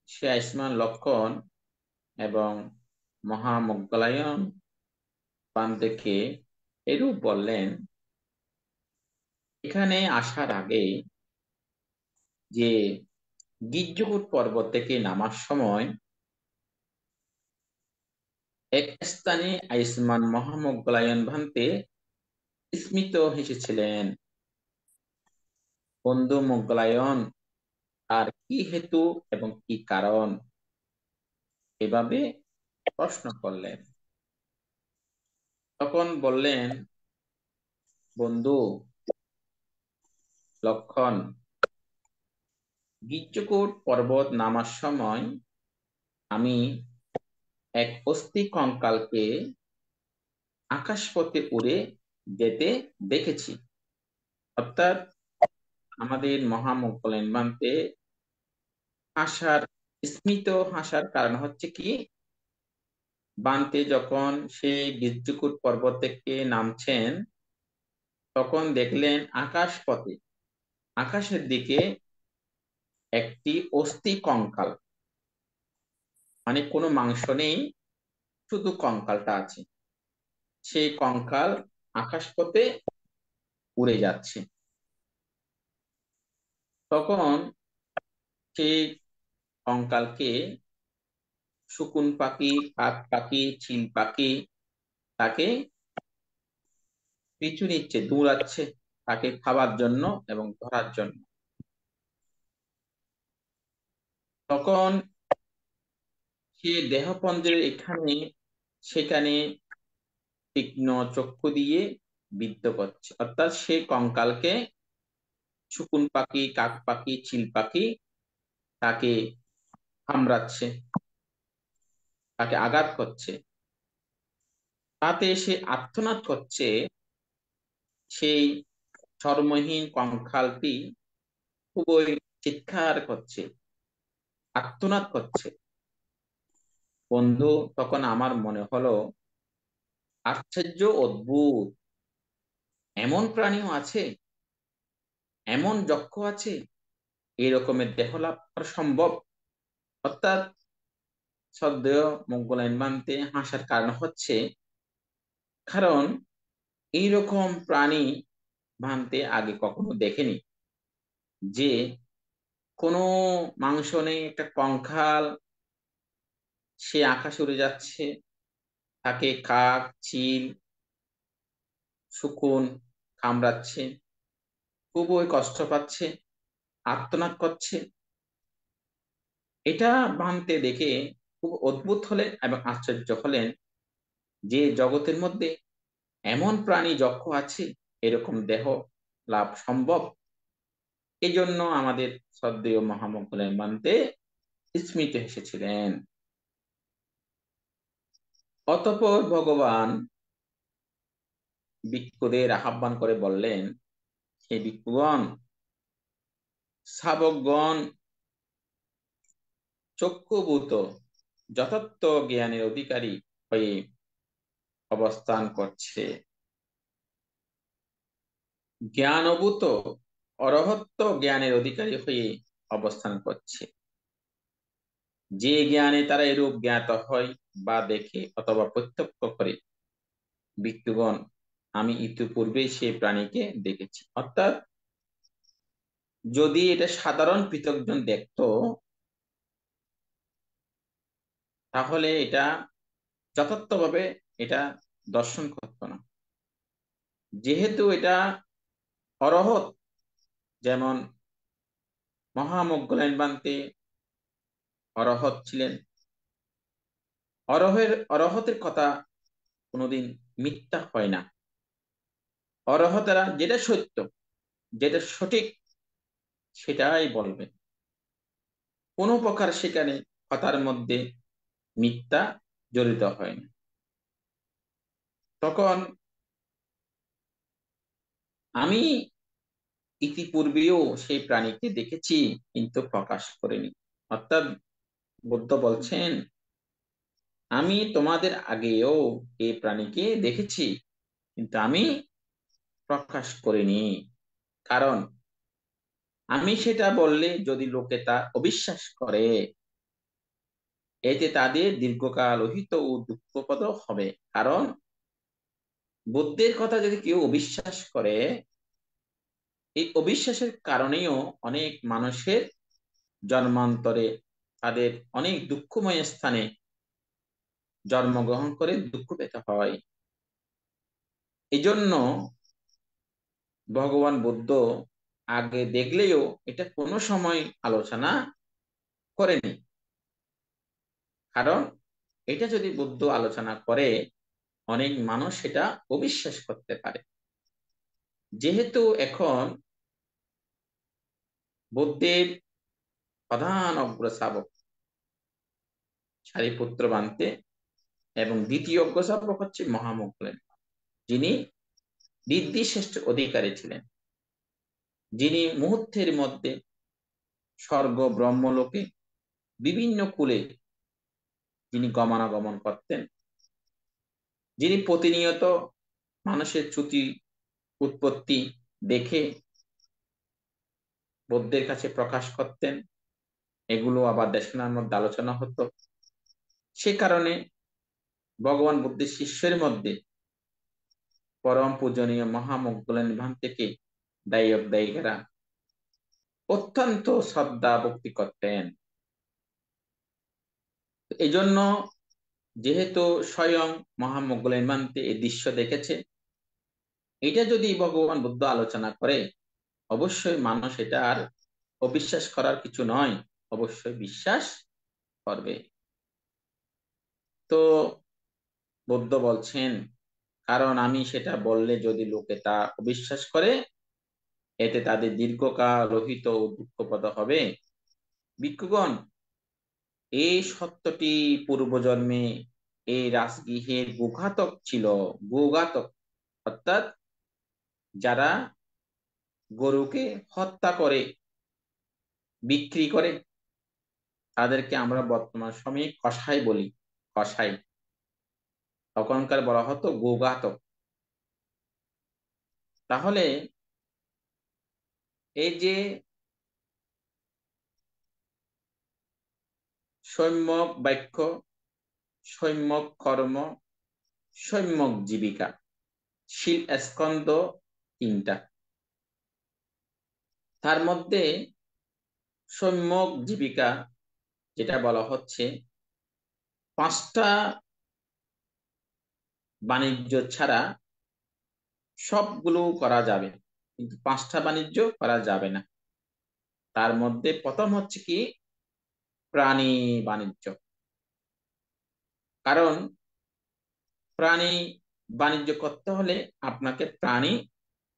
সে আয়ুষ্মান লক্ষণ এবং মহামঙ্গলায়ন ভান্তেকে এরূপ বললেন, এখানে আসার আগে যে গির্জকূট পর্বত থেকে নামার সময় এক স্থানে আয়ুষ্মান মহামঙ্গলায়ন ভান্তে স্মিত হেসেছিলেন। বন্ধু মোগলায়ন, আর কি হেতু এবং কি কারণ, এভাবে প্রশ্ন করলেন। তখন বললেন, বন্ধু লক্ষণ, গির্জকূট পর্বত নামার সময় আমি এক অস্থি কঙ্কালকে আকাশপথে উড়ে যেতে দেখেছি। অর্থাৎ আমাদের মহামঙ্গলায়ন ভান্তে হাসার, স্মিত হাসার কারণ হচ্ছে কি, বান্তে যখন সেই গির্জকূট পর্বত থেকে নামছেন তখন দেখলেন আকাশপথে, আকাশের দিকে একটি অস্থি কঙ্কাল, মানে কোনো মাংস নেই, শুধু কঙ্কালটা আছে। সেই কঙ্কাল আকাশপথে উড়ে যাচ্ছে। তখন সেই কঙ্কালকে শকুন পাখি, কাক পাখি, চিল পাখি তাকে পিছু নিচ্ছে, দৌড়াচ্ছে তাকে খাবার জন্য এবং ধরার জন্য। তখন সে দেহপঞ্জরের এখানে সেখানে তীক্ষ্ণ চক্ষু দিয়ে বিদ্ধ করছে। অর্থাৎ সে কঙ্কালকে শকুন পাখি, কাক পাখি, চিল পাখি তাকে কামড়াচ্ছে, তাকে আঘাত করছে। তাতে সে আর্তনাদ করছে। সেই চর্মহীন কঙ্কালটি খুবই চিৎকার করছে, আর্তনাদ করছে। বন্ধু, তখন আমার মনে হলো আশ্চর্য, অদ্ভুত, এমন প্রাণীও আছে, এমন যক্ষ আছে, এরকমের দেহ লাভ করা সম্ভব। অর্থাৎ শ্রদ্ধেয় মোগলায়ন ভান্তে হাসার কারণ হচ্ছে, কারণ এইরকম প্রাণী ভান্তে আগে কখনো দেখেনি, যে কোনো মাংস নেই, একটা কঙ্কাল, সে আকাশে উড়ে যাচ্ছে, তাকে কাক, চিল, শকুন কামড়াচ্ছে, খুবই কষ্ট পাচ্ছে, আর্তনাদ করছে। এটা ভান্তে দেখে খুব অদ্ভুত হলেন এবং আশ্চর্য হলেন যে জগতের মধ্যে এমন প্রাণী যক্ষ আছে, এরকম দেহ লাভ সম্ভব। এই জন্য আমাদের শ্রদ্ধেয় মহামঙ্গলায়ন ভান্তে স্মিত হেসেছিলেন। অতঃপর ভগবান ভিক্ষুদের আহ্বান করে বললেন, হে ভিক্ষুগণ, শাবকগণ, চক্ষুভূত যথার্থ জ্ঞানের অধিকারী হয়ে অবস্থান করছে। জ্ঞানভূত অরহত্ব জ্ঞানের অধিকারী হয়ে অবস্থান করছে। যে জ্ঞানে তারা এরূপ জ্ঞাত হয় বা দেখে অথবা প্রত্যক্ষ করে, ভিক্ষুগণ, আমি ইতিপূর্বে সেই প্রাণীকে দেখেছি। অর্থাৎ যদি এটা সাধারণ পৃথকজন দেখতো তাহলে এটা যথার্থভাবে এটা দর্শন করত না। যেহেতু এটা অরহৎ, যেমন মহামোগ্গলায়নবান্তে অরহৎ ছিলেন, অরহতের কথা কোনোদিন মিথ্যা হয় না। অরহতেরা যেটা সত্য, যেটা সঠিক, সেটাই বলবেন। কোনো প্রকার সেখানে কথার মধ্যে মিথ্যা জড়িত হয় না। তখন আমি ইতিপূর্বেও সেই প্রাণীকে দেখেছি, কিন্তু প্রকাশ করিনি। অর্থাৎ বুদ্ধ বলছেন, আমি তোমাদের আগেও এই প্রাণীকে দেখেছি, কিন্তু আমি প্রকাশ করিনি। কারণ আমি সেটা বললে যদি লোকে তা অবিশ্বাস করে, এতে তাদের দীর্ঘকাল অহিত ও দুঃখপ্রদ হবে। কারণ বুদ্ধের কথা যদি কেউ অবিশ্বাস করে, এই অবিশ্বাসের কারণেও অনেক মানুষের জন্মান্তরে তাদের অনেক দুঃখময় স্থানে জন্মগ্রহণ করে দুঃখ পেতে হয়। এজন্য ভগবান বুদ্ধ আগে দেখলেও এটা কোনো সময় আলোচনা করেনি। কারণ এটা যদি বুদ্ধ আলোচনা করে, অনেক মানুষ সেটা অবিশ্বাস করতে পারে। যেহেতু এখন বুদ্ধের প্রধান অগ্রশ্রাবক সারিপুত্র বান্তে এবং দ্বিতীয় অগ্রশ্রাবক হচ্ছে মহামোগ্গলায়ন, যিনি ঋদ্ধি শ্রেষ্ঠ অধিকারী ছিলেন, যিনি মুহূর্তের মধ্যে স্বর্গ ব্রহ্মলোকে বিভিন্ন কুলে যিনি গমনাগমন করতেন, যিনি প্রতিনিয়ত মানুষের চ্যুতি উৎপত্তি দেখে বুদ্ধের কাছে প্রকাশ করতেন। এগুলো আবার দেশনার মধ্যে আলোচনা হতো। সে কারণে ভগবান বুদ্ধের শিষ্যের মধ্যে পরম পূজনীয় মহামোগ্গলায়ন থেকে দায়ক দায়িকারা অত্যন্ত শ্রদ্ধা ভক্তি করতেন। এই জন্য যেহেতু স্বয়ং মহামোগ্গলায়ন এই দৃশ্য দেখেছে, এটা যদি ভগবান বুদ্ধ আলোচনা করে, অবশ্যই মানুষ এটা আর অবিশ্বাস করার কিছু নয়, অবশ্যই বিশ্বাস করবে। তো বুদ্ধ বলছেন, কারণ আমি সেটা বললে যদি লোকে তা অবিশ্বাস করে, এতে তাদের দীর্ঘকাল রহিত ও দুঃখপ্রদ হবে। ভিক্ষুগণ, এই সত্যটি পূর্বজন্মে এই রাজগৃহের গোঘাতক ছিল। গোঘাতক অর্থাৎ যারা গরুকে হত্যা করে বিক্রি করে, তাদেরকে আমরা বর্তমান সময়ে কসাই বলি। কসাই, তখনকার বলা হতো গোঘাতক। তাহলে এই যে সম্যক বাক্য, সম্যক কর্ম, সম্যক জীবিকা, শীল স্কন্ধ তিনটা, তার মধ্যে সম্যক জীবিকা যেটা বলা হচ্ছে, 5টা বাণিজ্য ছাড়া সবগুলো করা যাবে, কিন্তু 5টা বাণিজ্য করা যাবে না। তার মধ্যে প্রথম হচ্ছে কি, প্রাণী বাণিজ্য। কারণ প্রাণী বাণিজ্য করতে হলে আপনাকে প্রাণী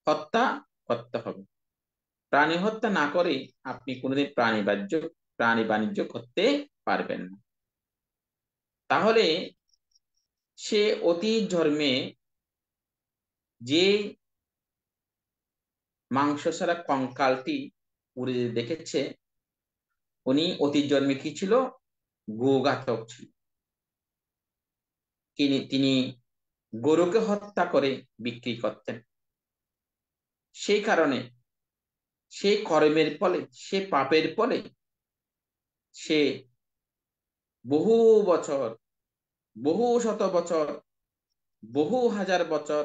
হত্যা করতে হবে। প্রাণী হত্যা না করে আপনি কোনোদিন প্রাণী বাণিজ্য করতে পারবেন না। তাহলে সে অতীত জন্মে যে মাংস ছাড়া কঙ্কালটি উড়ে দেখেছে, উনি অতীত জন্মে কি ছিল, গোঘাতক ছিল। তিনি গরুকে হত্যা করে বিক্রি করতেন। সেই কারণে সেই কর্মের ফলে, সে পাপের ফলে সে বহু বছর, বহু শত বছর, বহু হাজার বছর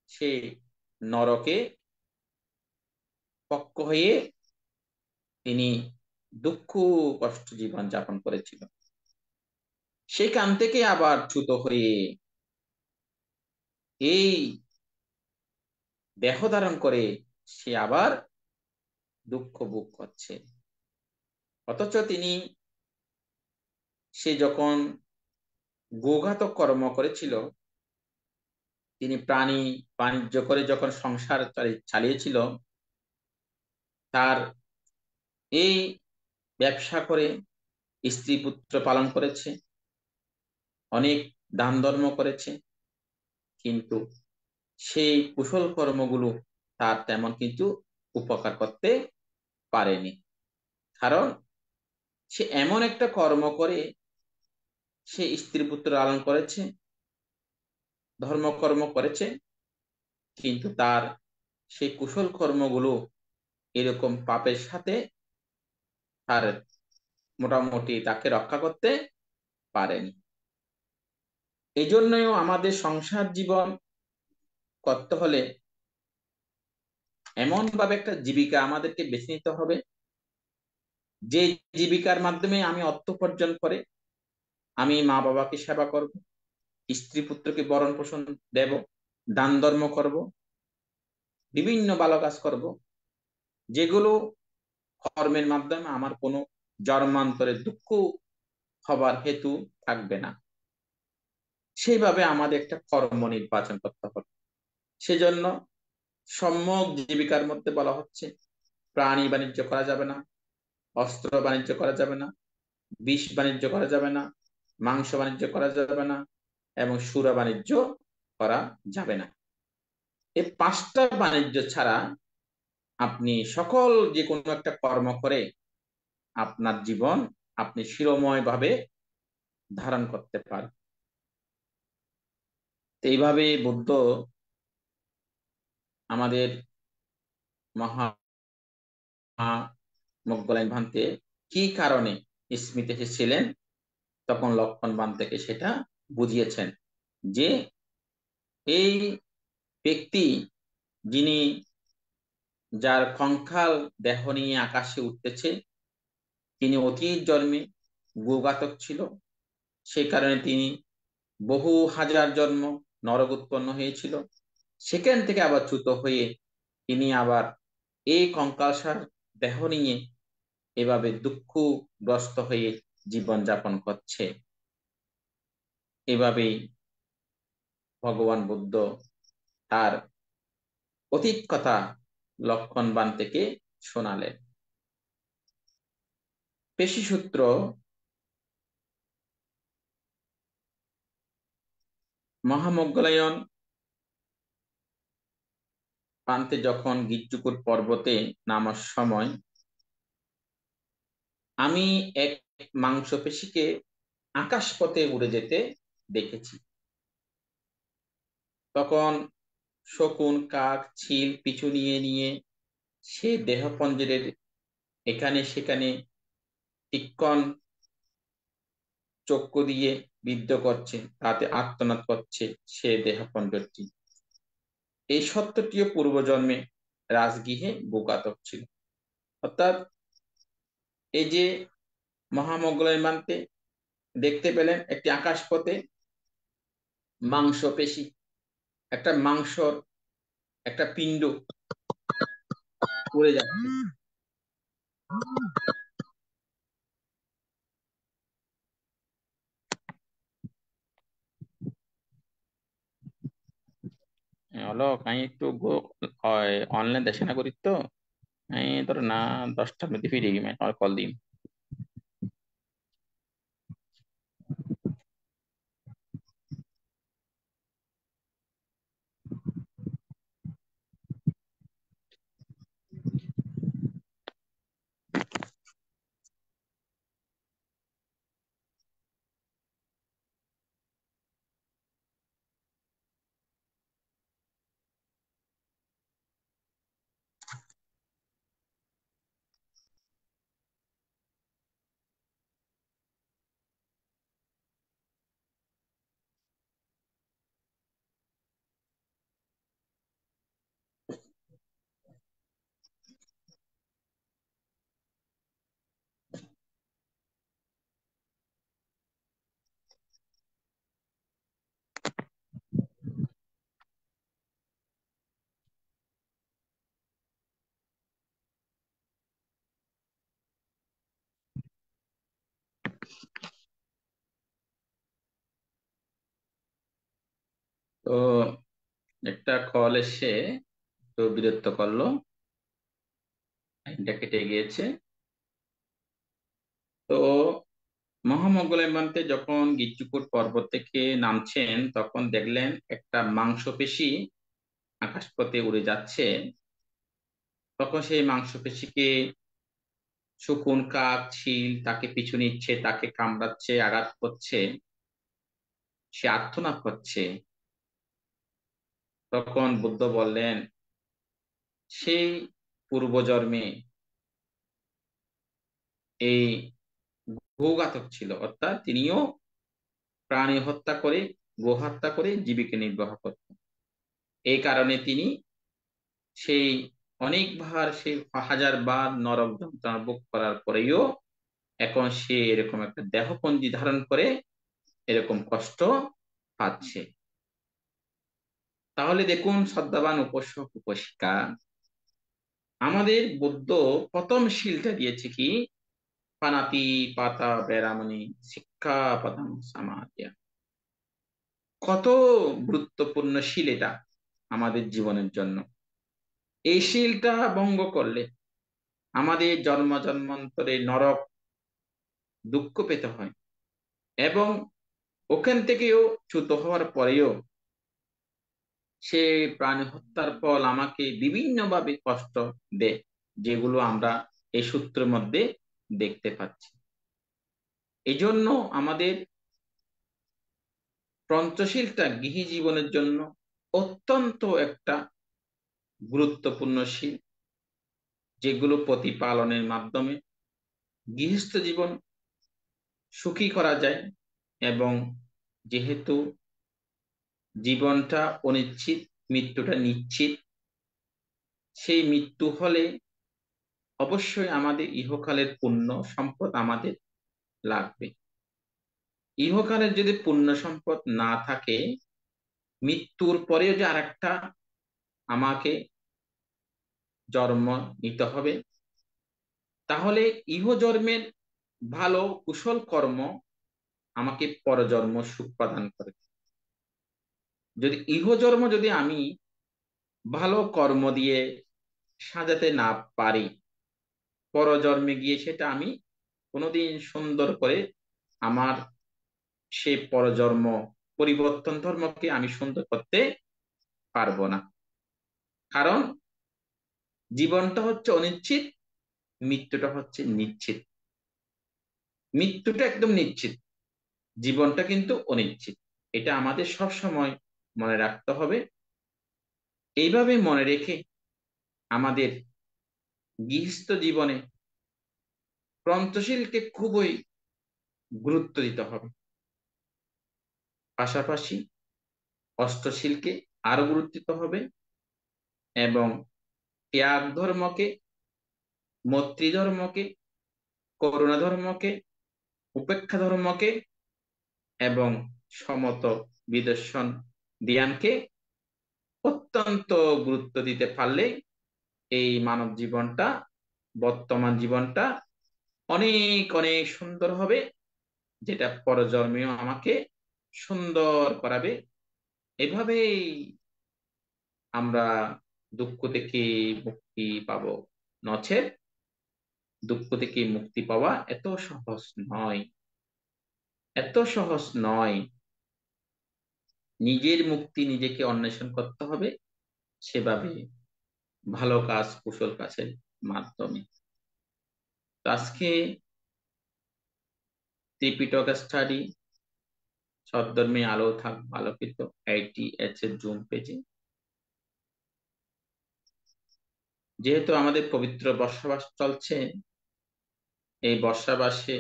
সে নরকে পক্ষ হয়ে তিনি দুঃখ কষ্ট জীবন যাপন করেছিল। সেখান থেকে আবার চ্যুত হয়ে এই দেহ ধারণ করে সে আবার দুঃখ ভোগ করছে। অথচ সে যখন গোঘাতক কর্ম করেছিল, তিনি প্রাণী বাণিজ্য করে যখন সংসার চালিয়েছিল, তার এই ব্যবসা করে স্ত্রী পুত্র পালন করেছে, অনেক দান ধর্ম করেছে, কিন্তু সেই কুশল কর্মগুলো তার তেমন কিন্তু উপকার করতে পারেনি। কারণ সে এমন একটা কর্ম করে সে স্ত্রী পুত্র লালন করেছে, ধর্মকর্ম করেছে, কিন্তু তার সেই কুশল কর্মগুলো এরকম পাপের সাথে তার মোটামুটি তাকে রক্ষা করতে পারেনি। এই জন্যই আমাদের সংসার জীবন করতে হলে এমন ভাবে একটা জীবিকা আমাদেরকে বেছে নিতে হবে, যে জীবিকার মাধ্যমে আমি অর্থ উপার্জন করে আমি মা বাবাকে সেবা করব, স্ত্রী পুত্রকে ভরণ পোষণ দেব, দান ধর্ম করব, বিভিন্ন ভালো কাজ করব, যেগুলো কর্মের মাধ্যমে আমার কোনো জন্মান্তরে দুঃখ হবার হেতু থাকবে না। সেইভাবে আমাদের একটা কর্ম নির্বাচন করতে হবে। সেজন্য সম্যক জীবিকার মধ্যে বলা হচ্ছে প্রাণী বাণিজ্য করা যাবে না, অস্ত্র বাণিজ্য করা যাবে না, বিষ বাণিজ্য করা যাবে না, মাংস বাণিজ্য করা যাবে না, এবং সুরা বাণিজ্য করা যাবে না। এই 5টা বাণিজ্য ছাড়া আপনি সকল যে কোনো একটা কর্ম করে আপনার জীবন আপনি শিরোময় ভাবে ধারণ করতে পারেন। এইভাবে বুদ্ধ আমাদের মহা মোগলাই ভান্তে কি কারণে স্মৃতি এসেছিলেন, তখন লক্ষণ বান থেকে সেটা বুঝিয়েছেন যে এই ব্যক্তি যিনি যার কঙ্কাল দেহ নিয়ে আকাশে উঠতেছে, তিনি অতীত জন্মে গোঘাতক ছিল। সেই কারণে তিনি বহু হাজার জন্ম নরক উৎপন্ন হয়েছিল। সেখান থেকে আবার চ্যুত হয়ে তিনি আবার এই কঙ্কালসার দেহ নিয়ে এভাবে দুঃখগ্রস্ত হয়ে জীবন যাপন করছে। এভাবেই ভগবান বুদ্ধ তার অতীত কথা লক্ষণ বান থেকে শোনালেন। পেশি সূত্র মহামোগলায়ন প্রান্তে যখন গিজ্জুকুট পর্বতে নামার সময় আমি এক মাংসপেশিকে আকাশ পথে উড়ে যেতে দেখেছি। তখন শকুন, কাক, চিল পিছু নিয়ে নিয়ে সে দেহপঞ্জরের এখানে সেখানে টিক্কন চক্ষু দিয়ে বিদ্ধ করছে, তাতে আর্তনাদ করছে সে দেহপঞ্জরটি। এই সত্যটিও পূর্বজন্মে রাজগৃহে গোঘাতক ছিল। অর্থাৎ এই যে মহামোগলাই মানতে দেখতে পেলেন একটি আকাশ পথে মাংসপেশি, একটা মাংসর একটা পিণ্ড উড়ে যাচ্ছে। হলো আমি একটু অনলাইন দেশে না করি তো আমি ধরো না 10টার মধ্যে ফিরে গিয়ে আর কল দিই। তো একটা কল এসে তো বিরক্ত করলো, লাইনটা কেটে গিয়েছে। তো মহামঙ্গল ইমামতে যখন গিচ্ছুকুট পর্বত থেকে নামছেন তখন দেখলেন একটা মাংসপেশি আকাশপথে উড়ে যাচ্ছে। তখন সেই মাংসপেশিকে শকুন, কাক, চিল তাকে পিছু নিচ্ছে, তাকে কামড়াচ্ছে, আঘাত করছে, সে আর্তনাদ করছে। তখন বুদ্ধ বললেন, সেই পূর্বজন্মে এই গোঘাতক ছিল, অর্থাৎ তিনিও প্রাণী হত্যা করে, গো হত্যা করে জীবিকা নির্বাহ করতেন। এই কারণে তিনি সেই অনেকবার, সেই হাজার বার নরক যন্ত্রণা ভোগ করার পরেও এখন সে এরকম একটা দেহপঞ্জি ধারণ করে এরকম কষ্ট পাচ্ছে। তাহলে দেখুন শ্রদ্ধাবান উপাসক উপাসিকা, আমাদের বুদ্ধ প্রথম শিলটা দিয়েছে কি? পানাতি পাতা বেরামণি শিক্ষা পদম সমাধিয়া। কত গুরুত্বপূর্ণ শিল এটা আমাদের জীবনের জন্য। এই শিলটা ভঙ্গ করলে আমাদের জন্ম জন্মান্তরে নরক দুঃখ পেতে হয়, এবং ওখান থেকেও চ্যুত হওয়ার পরেও সে প্রাণী হত্যার ফল আমাকে বিভিন্নভাবে কষ্ট দেয়, যেগুলো আমরা এই সূত্রের মধ্যে দেখতে পাচ্ছি। এই জন্য আমাদের পঞ্চশীলটা গৃহী জীবনের জন্য অত্যন্ত একটা গুরুত্বপূর্ণ শীল, যেগুলো প্রতিপালনের মাধ্যমে গৃহস্থ জীবন সুখী করা যায়। এবং যেহেতু জীবনটা অনিশ্চিত, মৃত্যুটা নিশ্চিত, সেই মৃত্যু হলে অবশ্যই আমাদের ইহকালের পুণ্য সম্পদ আমাদের লাগবে। ইহকালের যদি পুণ্য সম্পদ না থাকে, মৃত্যুর পরেও যে আরেকটা আমাকে জন্ম নিতে হবে, তাহলে ইহজন্মের ভালো কুশল কর্ম আমাকে পরজন্ম সুখ প্রদান করে। যদি ইহজন্ম যদি আমি ভালো কর্ম দিয়ে সাজাতে না পারি, পরজন্মে গিয়ে সেটা আমি কোনোদিন সুন্দর করে আমার সেই পরজন্ম পরিবর্তন ধর্মকে আমি সুন্দর করতে পারবো না। কারণ জীবনটা হচ্ছে অনিশ্চিত, মৃত্যুটা হচ্ছে নিশ্চিত। মৃত্যুটা একদম নিশ্চিত, জীবনটা কিন্তু অনিশ্চিত। এটা আমাদের সব সময় মনে রাখতে হবে। এইভাবে মনে রেখে আমাদের গৃহস্থ জীবনে পঞ্চশীলকে খুবই গুরুত্ব দিতে হবে, পাশাপাশি অষ্টশীলকে আরো গুরুত্ব দিতে হবে, এবং ত্যাগ ধর্মকে, মৈত্রী ধর্মকে, করুণা ধর্মকে, উপেক্ষা ধর্মকে এবং সমত বিদর্শন ধ্যানকে অত্যন্ত গুরুত্ব দিতে পারলে এই মানব জীবনটা, বর্তমান জীবনটা অনেক অনেক সুন্দর হবে, যেটা পরজন্মেও আমাকে সুন্দর করাবে। এভাবেই আমরা দুঃখ থেকে মুক্তি পাবো। নচেত দুঃখ থেকে মুক্তি পাওয়া এত সহজ নয়, এত সহজ নয়। নিজের মুক্তি নিজেকে অন্বেষণ করতে হবে, সেভাবে ভালো কাজ, কুশল কাজের মাধ্যমে। তো আজকে ত্রিপিটক স্টাডি সদ্ধর্মে আলো থাক আলোকিত ITH এর জুম পেজে, যেহেতু আমাদের পবিত্র বর্ষাবাস চলছে, এই বর্ষাবাসে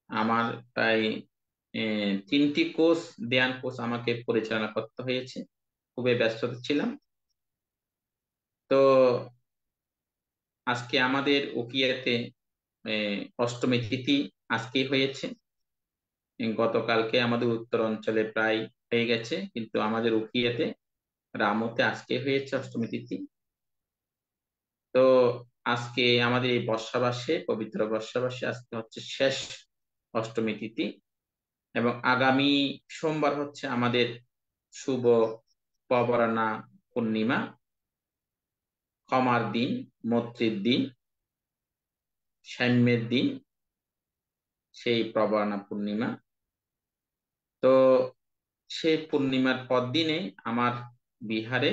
আমার প্রায় 3টি কোর্স, ধ্যান কোর্স আমাকে পরিচালনা করতে হয়েছে। খুবই ব্যস্ততা ছিলাম। তো আজকে আমাদের উকিয়াতে অষ্টমী তিথি আজকেই হয়েছে। গতকালকে আমাদের উত্তর অঞ্চলে প্রায় হয়ে গেছে, কিন্তু আমাদের উকিয়াতে রামুতে আজকে হয়েছে অষ্টমী তিথি। তো আজকে আমাদের এই বর্ষাবাসে, পবিত্র বর্ষাবাসে আজকে হচ্ছে শেষ অষ্টমী তিথি, এবং আগামী সোমবার হচ্ছে আমাদের শুভ পবরানা পূর্ণিমা, ক্ষমার দিন, মৈত্রীর দিন, সাম্যের দিন, সেই প্রবরানা পূর্ণিমা। তো সেই পূর্ণিমার পর দিনে আমার বিহারে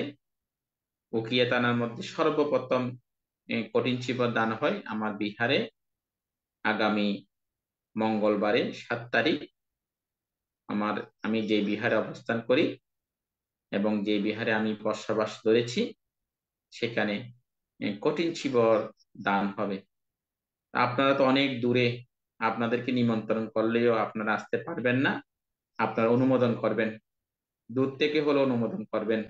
উকিয়া থানার মধ্যে সর্বপ্রথম কঠিন চিবর দান হয় আমার বিহারে আগামী মঙ্গলবারে 7 তারিখ। আমি যে বিহারে অবস্থান করি এবং যে বিহারে আমি বসবাস করেছি সেখানে কঠিন চিবর দান হবে। আপনারা তো অনেক দূরে, আপনাদেরকে নিমন্ত্রণ করলেও আপনারা আসতে পারবেন না। আপনারা অনুমোদন করবেন, দূর থেকে হলে অনুমোদন করবেন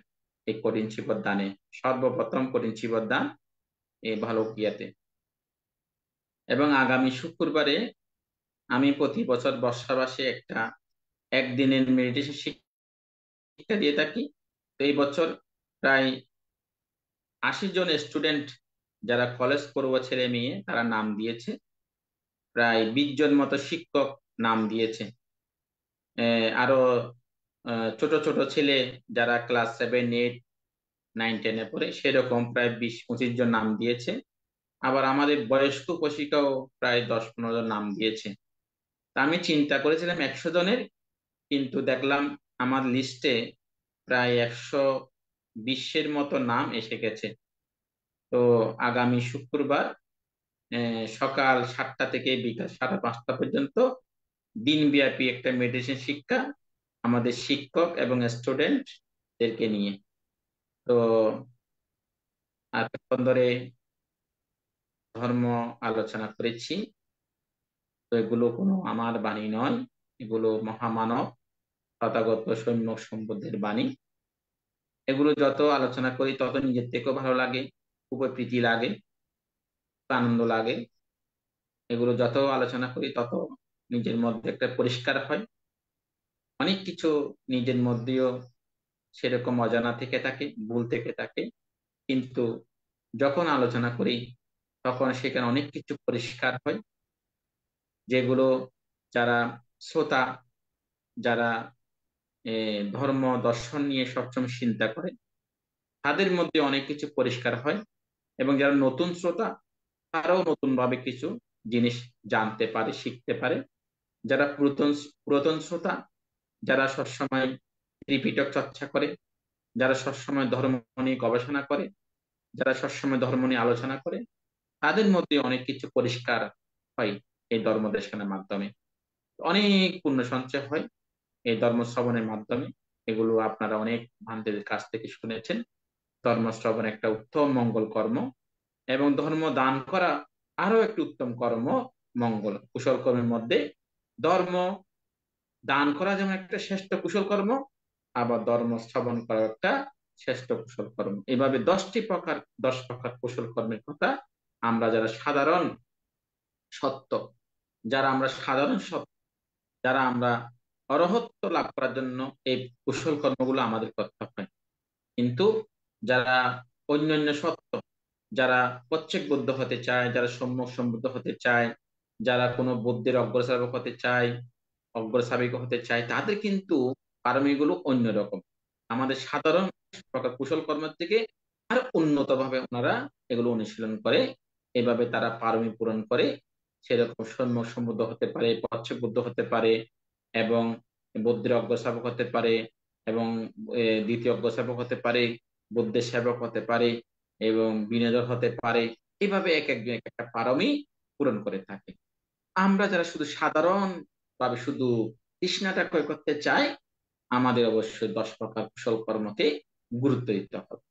এই কঠিন চিবর দানে। সর্বপ্রথম কঠিন চিবর দান এই ভালুকিয়াতে। এবং আগামী শুক্রবারে আমি প্রতি বছর বর্ষাবাসে একটা একদিনের মেডিটেশন শিক্ষা দিয়ে থাকি। তো এই বছর প্রায় 80 জন স্টুডেন্ট যারা কলেজ পড়ুয়া ছেলে মেয়ে তারা নাম দিয়েছে, প্রায় 20 জন মতো শিক্ষক নাম দিয়েছে। আরো ছোট ছোট ছেলে যারা ক্লাস 7, 8, 9, 10 পড়ে সেরকম প্রায় 20-25 জন নাম দিয়েছে। আবার আমাদের বয়স্ক প্রশিক্ষকও প্রায় 10-15 জন নাম দিয়েছে। তা আমি চিন্তা করেছিলাম 100 জনের, কিন্তু দেখলাম আমার লিস্টে প্রায় 120-এর মতো নাম এসে গেছে। তো আগামী শুক্রবার সকাল 7টা থেকে বিকাল 5:30 পর্যন্ত দিনব্যাপী একটা মেডিটেশন শিক্ষা আমাদের শিক্ষক এবং স্টুডেন্টদেরকে নিয়ে। তো এতক্ষণ ধরে ধর্ম আলোচনা করেছি। তো এগুলো কোনো আমার বাণী নয়, এগুলো মহামানব তথাগত সম্যক সম্বুদ্ধের বাণী। এগুলো যত আলোচনা করি তত নিজের থেকেও ভালো লাগে, খুবই প্রীতি লাগে, আনন্দ লাগে। এগুলো যত আলোচনা করি তত নিজের মধ্যে একটা পরিষ্কার হয়। অনেক কিছু নিজের মধ্যেও সেরকম অজানা থেকে থাকে, ভুল থেকে থাকে, কিন্তু যখন আলোচনা করি তখন সেখানে অনেক কিছু পরিষ্কার হয়, যেগুলো যারা শ্রোতা, যারা ধর্ম দর্শন নিয়ে সবসময় চিন্তা করে তাদের মধ্যে অনেক কিছু পরিষ্কার হয়। এবং যারা নতুন শ্রোতা তারাও নতুন ভাবে কিছু জিনিস জানতে পারে, শিখতে পারে। যারা পুরাতন শ্রোতা, যারা সবসময় ত্রিপিটক চর্চা করে, যারা সবসময় ধর্ম নিয়ে গবেষণা করে, যারা সবসময় ধর্ম নিয়ে আলোচনা করে, তাদের মধ্যে অনেক কিছু পরিষ্কার হয় এই ধর্ম দেশনের মাধ্যমে। অনেক পুণ্য সঞ্চয় হয় এই ধর্ম শ্রবণের মাধ্যমে। এগুলো আপনারা অনেক ভান্তেদের কাছ থেকে শুনেছেন। ধর্ম শ্রবণ একটা উত্তম মঙ্গল কর্ম, এবং ধর্ম দান করা আরো একটি উত্তম কর্ম, মঙ্গল কুশল কর্মের মধ্যে ধর্ম দান করা যেমন একটা শ্রেষ্ঠ কুশল কর্ম, আবার ধর্ম শ্রবণ করা একটা শ্রেষ্ঠ কুশল কর্ম। এভাবে 10 প্রকার কুশল কর্মের কথা আমরা যারা সাধারণ সত্য, যারা আমরা অরহত্ব লাভ করার জন্য এই কুশল কর্মগুলো আমাদের করতে হয়। কিন্তু যারা অন্যান্য সত্য, যারা প্রত্যেক বুদ্ধ হতে চায়, যারা সম্যক সম্বুদ্ধ হতে চায়, যারা কোনো বুদ্ধের অগ্রসাবক হতে চায়, তাদের কিন্তু পারমিগুলো অন্যরকম। আমাদের সাধারণ প্রকার কুশল কর্মের থেকে আরো উন্নত ভাবে ওনারা এগুলো অনুশীলন করে, এভাবে তারা পারমি পূরণ করে। সেরকম সম্যক সম্বুদ্ধ হতে পারে, প্রত্যেক বুদ্ধ হতে পারে, এবং বুদ্ধের অগ্রসাবক হতে পারে, এবং দ্বিতীয় অগ্রসাবক হতে পারে, বুদ্ধের সেবক হতে পারে, এবং বিনোদক হতে পারে। এইভাবে এক একজন এক একটা পারমি পূরণ করে থাকে। আমরা যারা শুধু সাধারণ ভাবে শুধু তৃষ্ণাটা ক্রয় করতে চাই, আমাদের অবশ্যই 10 প্রকার কুশল কর্মকে গুরুত্ব দিতে হবে।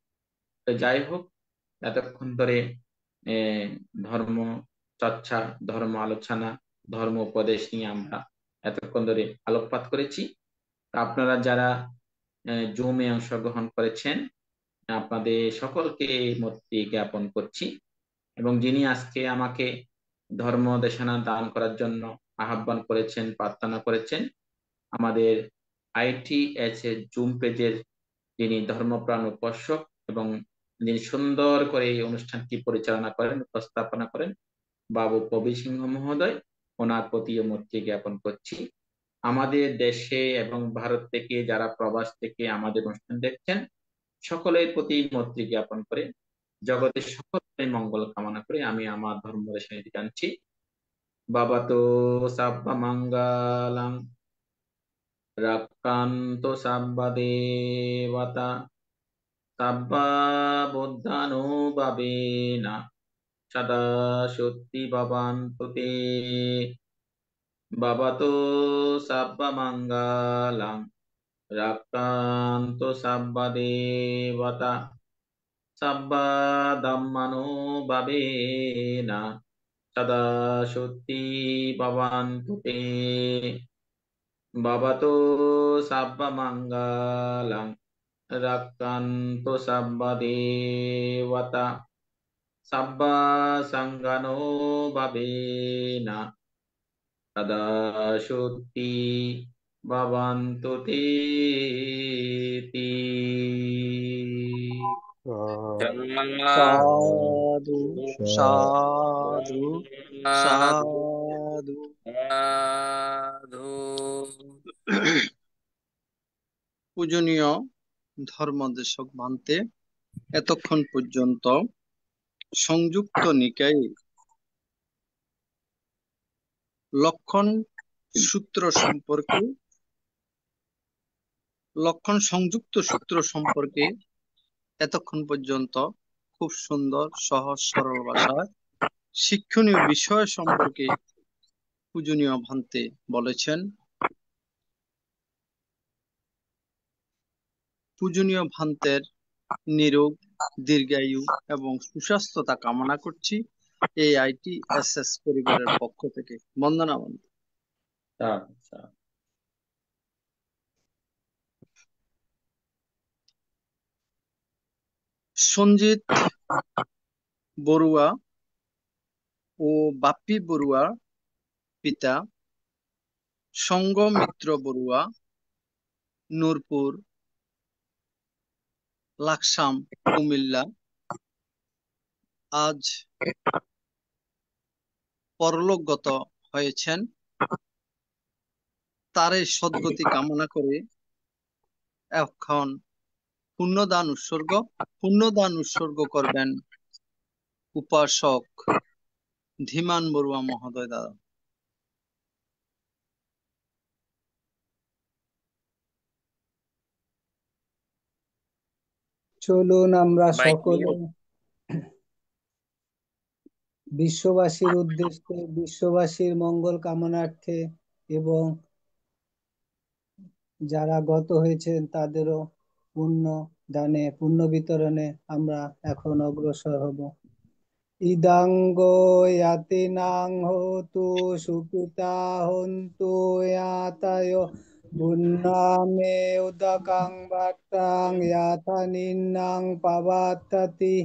তো যাই হোক, এতক্ষণ ধরে ধর্ম চর্চা, ধর্ম আলোচনা, ধর্ম উপদেশ নিয়ে আমরা এতক্ষণ ধরে আলোকপাত করেছি। আপনারা যারা জুমে অংশগ্রহণ করেছেন আপনাদের সকলকে মৈত্রী জ্ঞাপন করছি। এবং যিনি আজকে আমাকে ধর্ম দেশনা দান করার জন্য আহ্বান করেছেন, প্রার্থনা করেছেন, আমাদের ITH জুম পেজের যিনি ধর্মপ্রাণ উপাসক এবং যিনি সুন্দর করে এই অনুষ্ঠানটি পরিচালনা করেন, উপস্থাপনা করেন, বাবু কবির সিংহ মহোদয়, ওনার প্রতিও মৈত্রী জ্ঞাপন করছি। আমাদের দেশে এবং ভারত থেকে যারা প্রবাস থেকে আমাদের অনুষ্ঠান দেখছেন সকলের প্রতি মৈত্রী জ্ঞাপন করে জগতের সকলের মঙ্গল কামনা করে আমি আমার ধর্ম রেশনে জানছি। বাবা তো সাব্বা মঙ্গলং রাক্কান্তো সাব্বা দেবতা সাব্বা বুদ্ধানুভাবেনা সদা সত্যি ভবান্তু তে। বাবা তো সাব্বা মঙ্গলং রাক্কান্তো সাব্বা দেবতা সাব্বা ধাম্মানুভাবেনা সদা সত্যি ভবান্তু তে। বাবা তো সাব্বা মঙ্গলং রাক্কান্তো সাব্বা দেবতা সাব্বা সাঙ্গানুভাবেনা সদা সত্যি ভবান্তু তে। সাধু সাধু সাধু। পূজনীয় ধর্মদেশক ভান্তে, এতক্ষণ পর্যন্ত সংযুক্ত নিকায়ে লক্ষণ সংযুক্ত সূত্র সম্পর্কে এতক্ষণ পর্যন্ত খুব সুন্দর সহজ সরল ভাষায় শিক্ষণীয় বিষয় সম্পর্কে পূজনীয় ভান্তে বলেছেন। পূজনীয় ভান্তের নিরোগ, দীর্ঘায়ু এবং সুস্বাস্থ্যতা কামনা করছি এই ITSS পরিবারের পক্ষ থেকে। বন্দনা বন্দনা। আচ্ছা, সঞ্জিত বড়ুয়া ও বাপ্পি বড়ুয়া পিতা, সঙ্গমিত্র বড়ুয়া, নূরপুর, লাকসাম, কুমিল্লা, আজ পরলোকগত হয়েছেন। তারই সদ্গতি কামনা করে এখন পুণ্যদান উৎসর্গ করবেন উপাসক ধীমান বড়ুয়া মহোদয়। দাদা। চলুন আমরা সকলে বিশ্ববাসীর উদ্দেশ্যে, বিশ্ববাসীর মঙ্গল কামনার্থে এবং যারা গত হয়েছেন তাদেরও পুণ্য দানে, পুণ্য বিতরণে আমরা এখন অগ্রসর হব। ইদাঙ্গ ইয়াতিনাং হোতু সুকিতা হন্তু ইয়াতায় পুণ্যামে উদকাং বাট্টাং ইয়াথা নিন্নাং পাবাত্ততি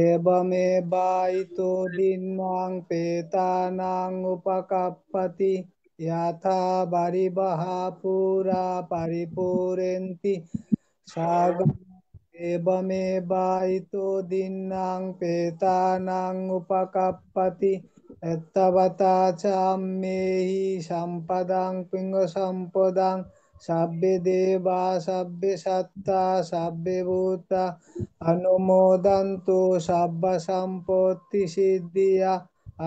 এবমেবাইতো দিন্নাং পেতানাং উপকাপ্পতি ইয়াথা বারিবাহা পুরা পরিপুরেন্তি সাগর এবমেবাইতো দিন্নাং পেতানাং উপকাপ্পতি এত্তবতা চাম্মেহি সম্পদাং পিঙ্গ সম্পদাং সাব্বে দেবা সাব্বে সত্তা সাব্বে ভূতা অনুমোদন্তু সাব্ব সম্পত্তি সিদ্ধিয়া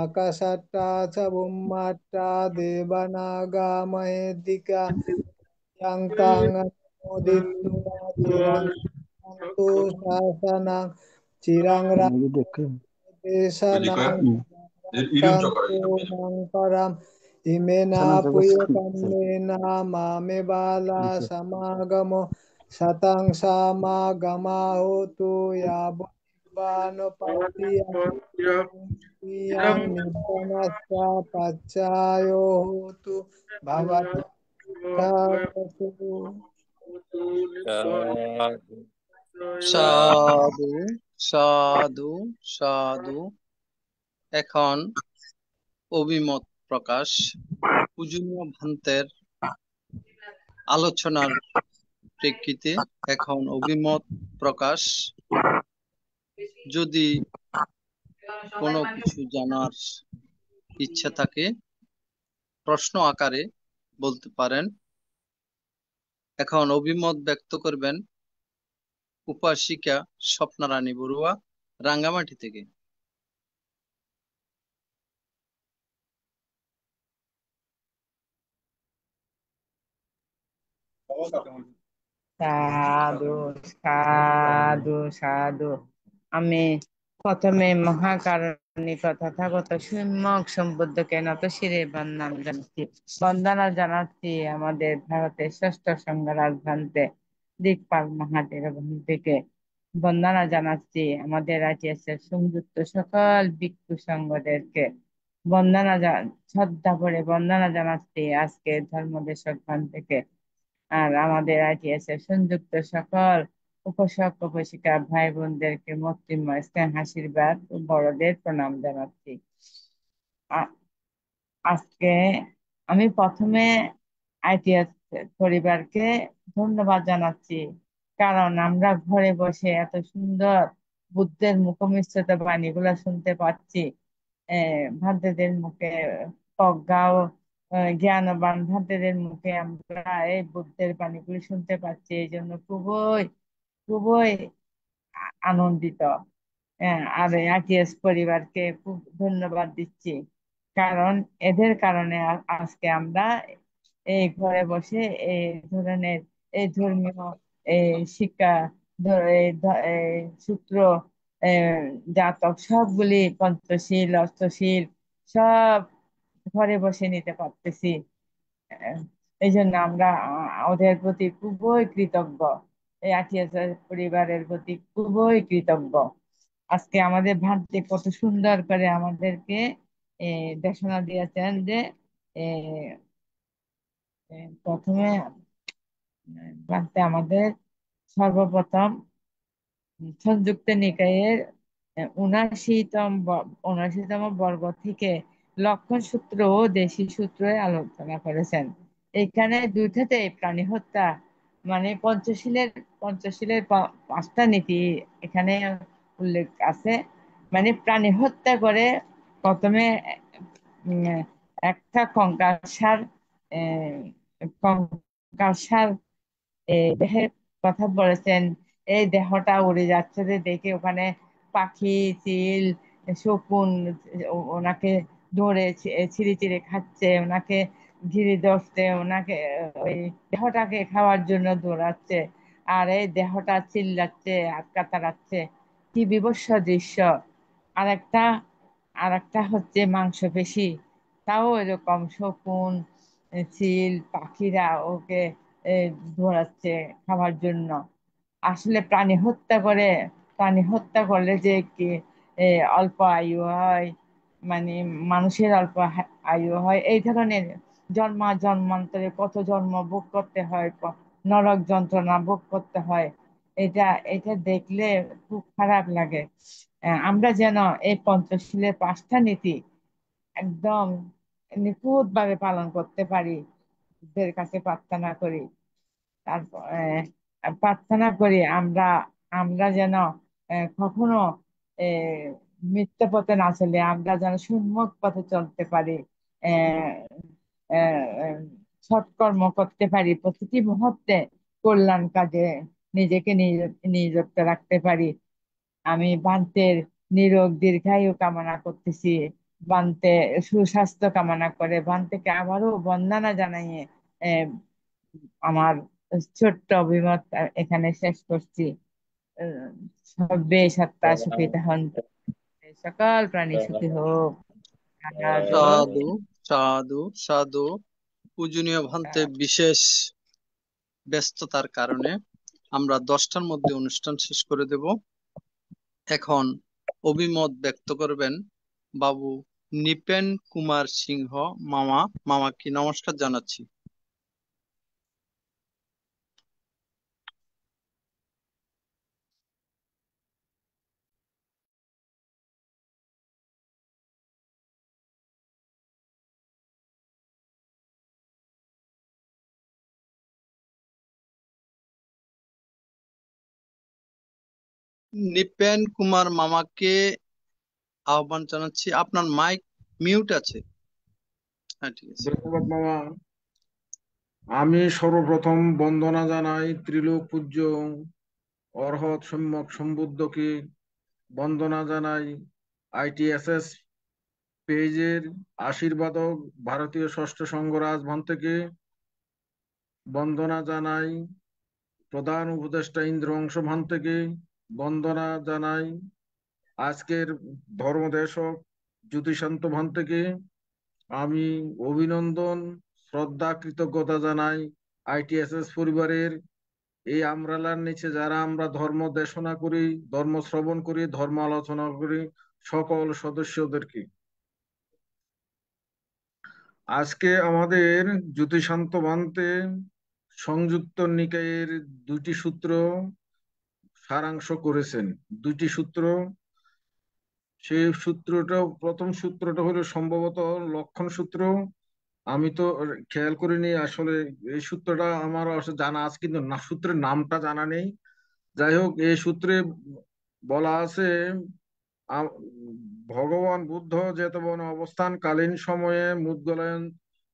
আকাশাট্টা চ বুম্মাট্টা দেবানাগা মহেদ্দিকা yang tang অনুমোদিত্য চিরাং তু শাসনাং চিরাং দেশানাং কান্তু নাং পরাম ইমেনা পুয়কান্নেনা মামে বালা সমাগমো শতাং সমাগমা হোতু ইয়াবনিব্বানোপাতিয়াং নিব্বানস্য পচ্চায়ো হোতু ভবতু সাধু সাধু সাধু। এখন অভিমত প্রকাশ। পূজনীয় ভান্তের আলোচনার প্রেক্ষিতে এখন অভিমত প্রকাশ। যদি কোনো কিছু জানার ইচ্ছা থাকে প্রশ্ন আকারে বলতে পারেন। এখন অভিমত ব্যক্ত করবেন উপাসিকা স্বপ্নারানী বড়ুয়া, রাঙ্গামাটি থেকে। সাধু সাধু সাধু। আমি প্রথমে মহাকারণিক তথাগত সম্যক সম্বুদ্ধকে নত শিরে বন্দনা জানাচ্ছি। বন্দনা জানাচ্ছি আমাদের ভারতের ষষ্ঠ সংঘরাজ ভান্তে দিকপাল মহাদেব থেকে। বন্দনা জানাচ্ছি আমাদের রাজ্যের সংযুক্ত সকল ভিক্ষু সংঘদেরকে। শ্রদ্ধা করে বন্দনা জানাচ্ছি আজকে ধর্মদেশক ভান থেকে। আর আমাদের ITS এর সংযুক্ত সকল উপাসক উপাসিকা ভাই বোনদেরকে মূর্তিময় স্নেহ আশীর্বাদ ও বড়দের প্রণাম জানাচ্ছি। আজকে আমি প্রথমে ITS পরিবারকে ধন্যবাদ জানাচ্ছি, কারণ আমরা ঘরে বসে এত সুন্দর বুদ্ধের মুখনিসৃত বাণীগুলো শুনতে পাচ্ছি। ভান্তেদের মুখে প্রজ্ঞা ও জ্ঞানবান ভান্তেদের মুখে আমরা এই বুদ্ধের বাণীগুলি শুনতে পাচ্ছি। এই জন্য খুবই খুবই আনন্দিত। আর ITS পরিবারকে খুব ধন্যবাদ দিচ্ছি, কারণ এদের কারণে আজকে আমরা এই ঘরে বসে এই ধরনের এই ধর্মীয় এই শিক্ষা এই সূত্র, আহ, জাতক সবগুলি পঞ্চশীল অষ্টশীল সব ঘরে বসে নিতে পারতেছি। আহ, এই জন্য আমরা ওদের প্রতি খুবই কৃতজ্ঞ। এই ITS পরিবারের প্রতি খুবই কৃতজ্ঞ। আজকে আমাদের ভারতে কত সুন্দর করে আমাদেরকে দেশনা দিয়েছেন যে এ, প্রথমে ভারতে আমাদের সর্বপ্রথম সংযুক্ত নিকায়ের 79তম বর্গ থেকে লক্ষণ সূত্র ও দেশি সূত্রে আলোচনা করেছেন। এখানে দুইটাতে প্রাণী হত্যা মানে পঞ্চশীলের 5টা নীতি এখানে উল্লেখ আছে। মানে প্রাণী হত্যা করে প্রথমে উম, একটা কঙ্কালসার কঙ্কালসার দেহের কথা বলেছেন। এই দেহটা উড়ে যাচ্ছে যে দেখে ওখানে পাখি চিল শকুন ওনাকে ধরে ছিঁড়ে চিড়ে খাচ্ছে, ওনাকে ঘিরে ধরছে, ওনাকে ওই দেহটাকে খাওয়ার জন্য দৌড়াচ্ছে, আর এই দেহটা চিল্লাচ্ছে আর কাতরাচ্ছে। কি বিভৎস দৃশ্য। আরেকটা আরেকটা হচ্ছে মাংসপেশি, তাও এরকম শকুন চিল পাখিরা ওকে এ, ধরাচ্ছে খাওয়ার জন্য। আসলে প্রাণী হত্যা করলে যে কি অল্প আয়ু হয়, মানে মানুষের অল্প আয়ু হয়, এই ধরনের জন্মান্তরে কত জন্ম ভোগ করতে হয়, নরক যন্ত্রণা ভোগ করতে হয়। এটা এটা দেখলে খুব খারাপ লাগে। আমরা যেন এই পঞ্চশীলের 5টা নীতি একদম নিখুঁত ভাবে পালন করতে পারি, বুদ্ধের কাছে প্রার্থনা করি। তারপর প্রার্থনা করি আমরা আমরা যেন কখনো মিথ্যা পথে না চলে আমরা যেন সম্মুখ পথে চলতে পারি, আহ আহ, আহ, সৎকর্ম করতে পারি, প্রতিটি মুহূর্তে কল্যাণ কাজে নিজেকে নিয়োজিত রাখতে পারি। আমি বান্তের নিরোগ দীর্ঘায়ু কামনা করতেছি, বান্তে সুস্বাস্থ্য কামনা করে বান্তেকে আবারও বন্দনা জানাইয়ে আহ, আমার ছোট্ট অভিমত এখানে শেষ করছি। আহ, সব্যে সত্তা সুখিতা হন্তু, সকল প্রাণী সুখী হোক। সাধু সাধু সাধু সাধু। পূজনীয় ভান্তে বিশেষ ব্যস্ততার কারণে আমরা 10টার মধ্যে অনুষ্ঠান শেষ করে দেব। এখন অভিমত ব্যক্ত করবেন বাবু নিপেন কুমার সিংহ মামা। মামাকে নমস্কার জানাচ্ছি। নিপেন কুমার মামাকে আহ্বান জানাচ্ছি। আপনার মাইক মিউট আছে। হ্যাঁ, ঠিক আছে। ধন্যবাদ মামা। আমি সর্বপ্রথম বন্দনা জানাই ত্রিলোক পূজ্য অরহৎ সম্যক সম্বুদ্ধকে, বন্দনা জানাই ITSS পেজের আশীর্বাদক ভারতীয় ষষ্ঠ সংঘ রাজভন্তেকে, বন্দনা জানাই প্রধান উপদেষ্টা ইন্দ্র অংশ ভান্তেকে, বন্দনা জানাই আজকের ধর্মদেশক জ্যোতিশান্ত ভান্তেকে। আমি অভিনন্দন, শ্রদ্ধা, কৃতজ্ঞতা জানাই ITSS পরিবারের এই আমরালার নিচে যারা আমরা ধর্ম দেশনা করি, ধর্ম শ্রবণ করি, ধর্ম আলোচনা করি, সকল সদস্যদেরকে। আজকে আমাদের জ্যোতিশান্ত ভান্তে সংযুক্ত নিকায়ের দুইটি সূত্র সারাংশ করেছেন। দুইটি সূত্র, সেই সূত্রটা, প্রথম সূত্রটা হলো সম্ভবত লক্ষণ সূত্র। আমি তো খেয়াল করিনি আসলে, এই সূত্রটা আমার আসলে জানা আছে কিন্তু না, সূত্রের নামটা জানা নেই। যাই হোক, এই সূত্রে বলা আছে আ- ভগবান বুদ্ধ যেতবন অবস্থানকালীন সময়ে মুদ্গলায়ন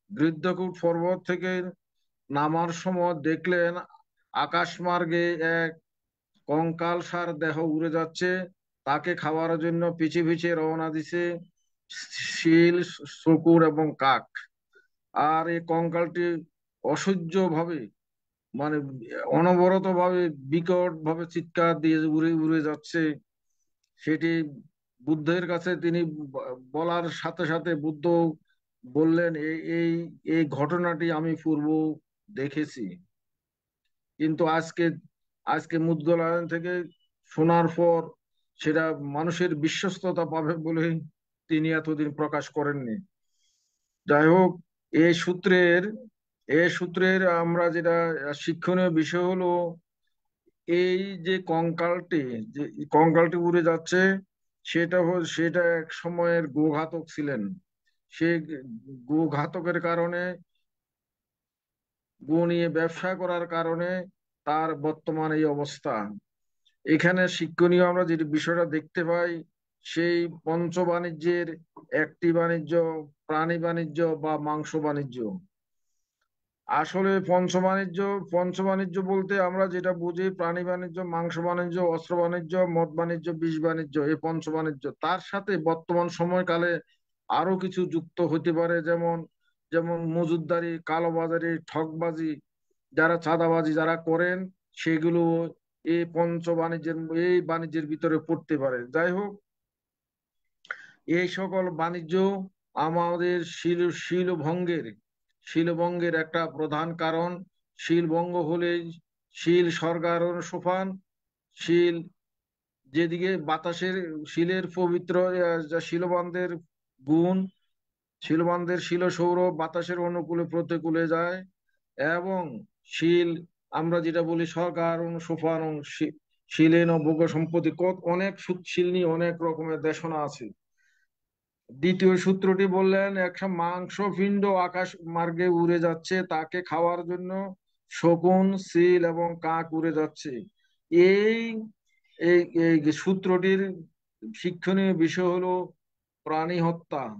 বৃদ্ধকূট পর্বত থেকে নামার সময় দেখলেন আকাশ মার্গে এক কঙ্কালসার দেহ উড়ে যাচ্ছে। তাকে খাওয়ার জন্য পিছে পিছে রওনা দিছে শিল, শূকর এবং কাক। আর এই কঙ্কালটি অসহ্য ভাবে, মানে অনবরত ভাবে বিকট ভাবে চিৎকার দিয়ে উড়ে উড়ে যাচ্ছে। সেটি বুদ্ধের কাছে তিনি বলার সাথে সাথে বুদ্ধ বললেন, এই এই এই ঘটনাটি আমি পূর্ব দেখেছি, কিন্তু আজকে আজকে মুদ্গলায়ন থেকে শোনার পর সেটা মানুষের বিশ্বস্ততা পাবে বলে তিনি এতদিন প্রকাশ করেননি। যাই হোক, এই সূত্রের এই সূত্রের আমরা যেটা শিক্ষণীয় বিষয় হলো, এই যে কঙ্কালটি, যে কঙ্কালটি উড়ে যাচ্ছে, সেটা এক সময়ের গোঘাতক ছিলেন। সে গোঘাতকের কারণে, গো নিয়ে ব্যবসা করার কারণে তার বর্তমান এই অবস্থা। এখানে শিক্ষণীয় আমরা যে বিষয়টা দেখতে পাই, সেই পঞ্চ বাণিজ্যের একটি বাণিজ্য প্রাণী বাণিজ্য বা মাংস বাণিজ্য। আসলে পঞ্চ বাণিজ্য বলতে আমরা যেটা বুঝি, প্রাণী বাণিজ্য, মাংস বাণিজ্য, অস্ত্র বাণিজ্য, মদ বাণিজ্য, বিষ বাণিজ্য, এই পঞ্চ বাণিজ্য। তার সাথে বর্তমান সময়কালে আরো কিছু যুক্ত হতে পারে, যেমন যেমন মজুদদারি, কালোবাজারি, ঠকবাজি, যারা চাঁদাবাজি যারা করেন, সেগুলো এই পঞ্চ বাণিজ্যের এই বাণিজ্যের ভিতরে পড়তে পারে। যাই হোক, এই সকল বাণিজ্য আমাদের শিলভঙ্গের একটা প্রধান কারণ। শিলভঙ্গ হলে শিল স্বর্গারোহণ সোপান। শিল যেদিকে বাতাসের, শিলের পবিত্র শিলবন্ধের গুণ, শিলবন্ধের শিল সৌর বাতাসের অনুকূলে প্রতিকূলে যায়। এবং শিল আমরা যেটা বলি স্বর্গারোহণ সোপান, শিলেন ভোগ সম্পত্তি, অনেক শিল নিয়ে অনেক রকমের দেশনা আছে। দ্বিতীয় সূত্রটি বললেন, একটা মাংসপিণ্ড আকাশ মার্গে উড়ে যাচ্ছে, তাকে খাওয়ার জন্য শকুন, সিল এবং কাক উড়ে যাচ্ছে। এই এই এই সূত্রটির শিক্ষণীয় বিষয় হলো প্রাণী হত্যা,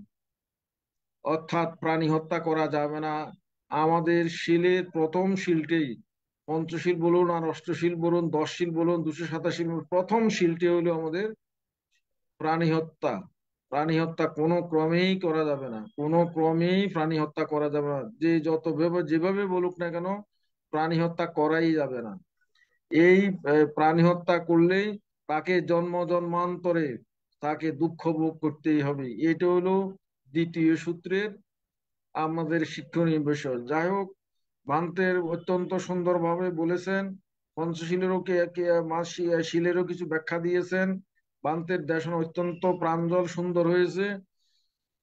অর্থাৎ প্রাণী হত্যা করা যাবে না। আমাদের শিলের প্রথম শিলটি, পঞ্চশীল বলুন আর অষ্টশীল বলুন, 10 শিল বলুন, 287 প্রথম শিলটি হলো আমাদের প্রাণী হত্যা। প্রাণী হত্যা কোনো ক্রমেই করা যাবে না, কোনো ক্রমেই প্রাণী হত্যা করা যাবে না। যে যত যেভাবে বলুক না কেন, প্রাণী হত্যা করাই যাবে না। এই প্রাণী হত্যা করলেই তাকে জন্ম জন্মান্তরে তাকে দুঃখ ভোগ করতেই হবে। এটা হলো দ্বিতীয় সূত্রের আমাদের শিক্ষণীয় বিষয়। যাই হোক, ভান্তের অত্যন্ত সুন্দরভাবে বলেছেন, পঞ্চশীলেরও শিলেরও কিছু ব্যাখ্যা দিয়েছেন। বান্তের দেশনা অত্যন্ত প্রাঞ্জল সুন্দর হয়েছে।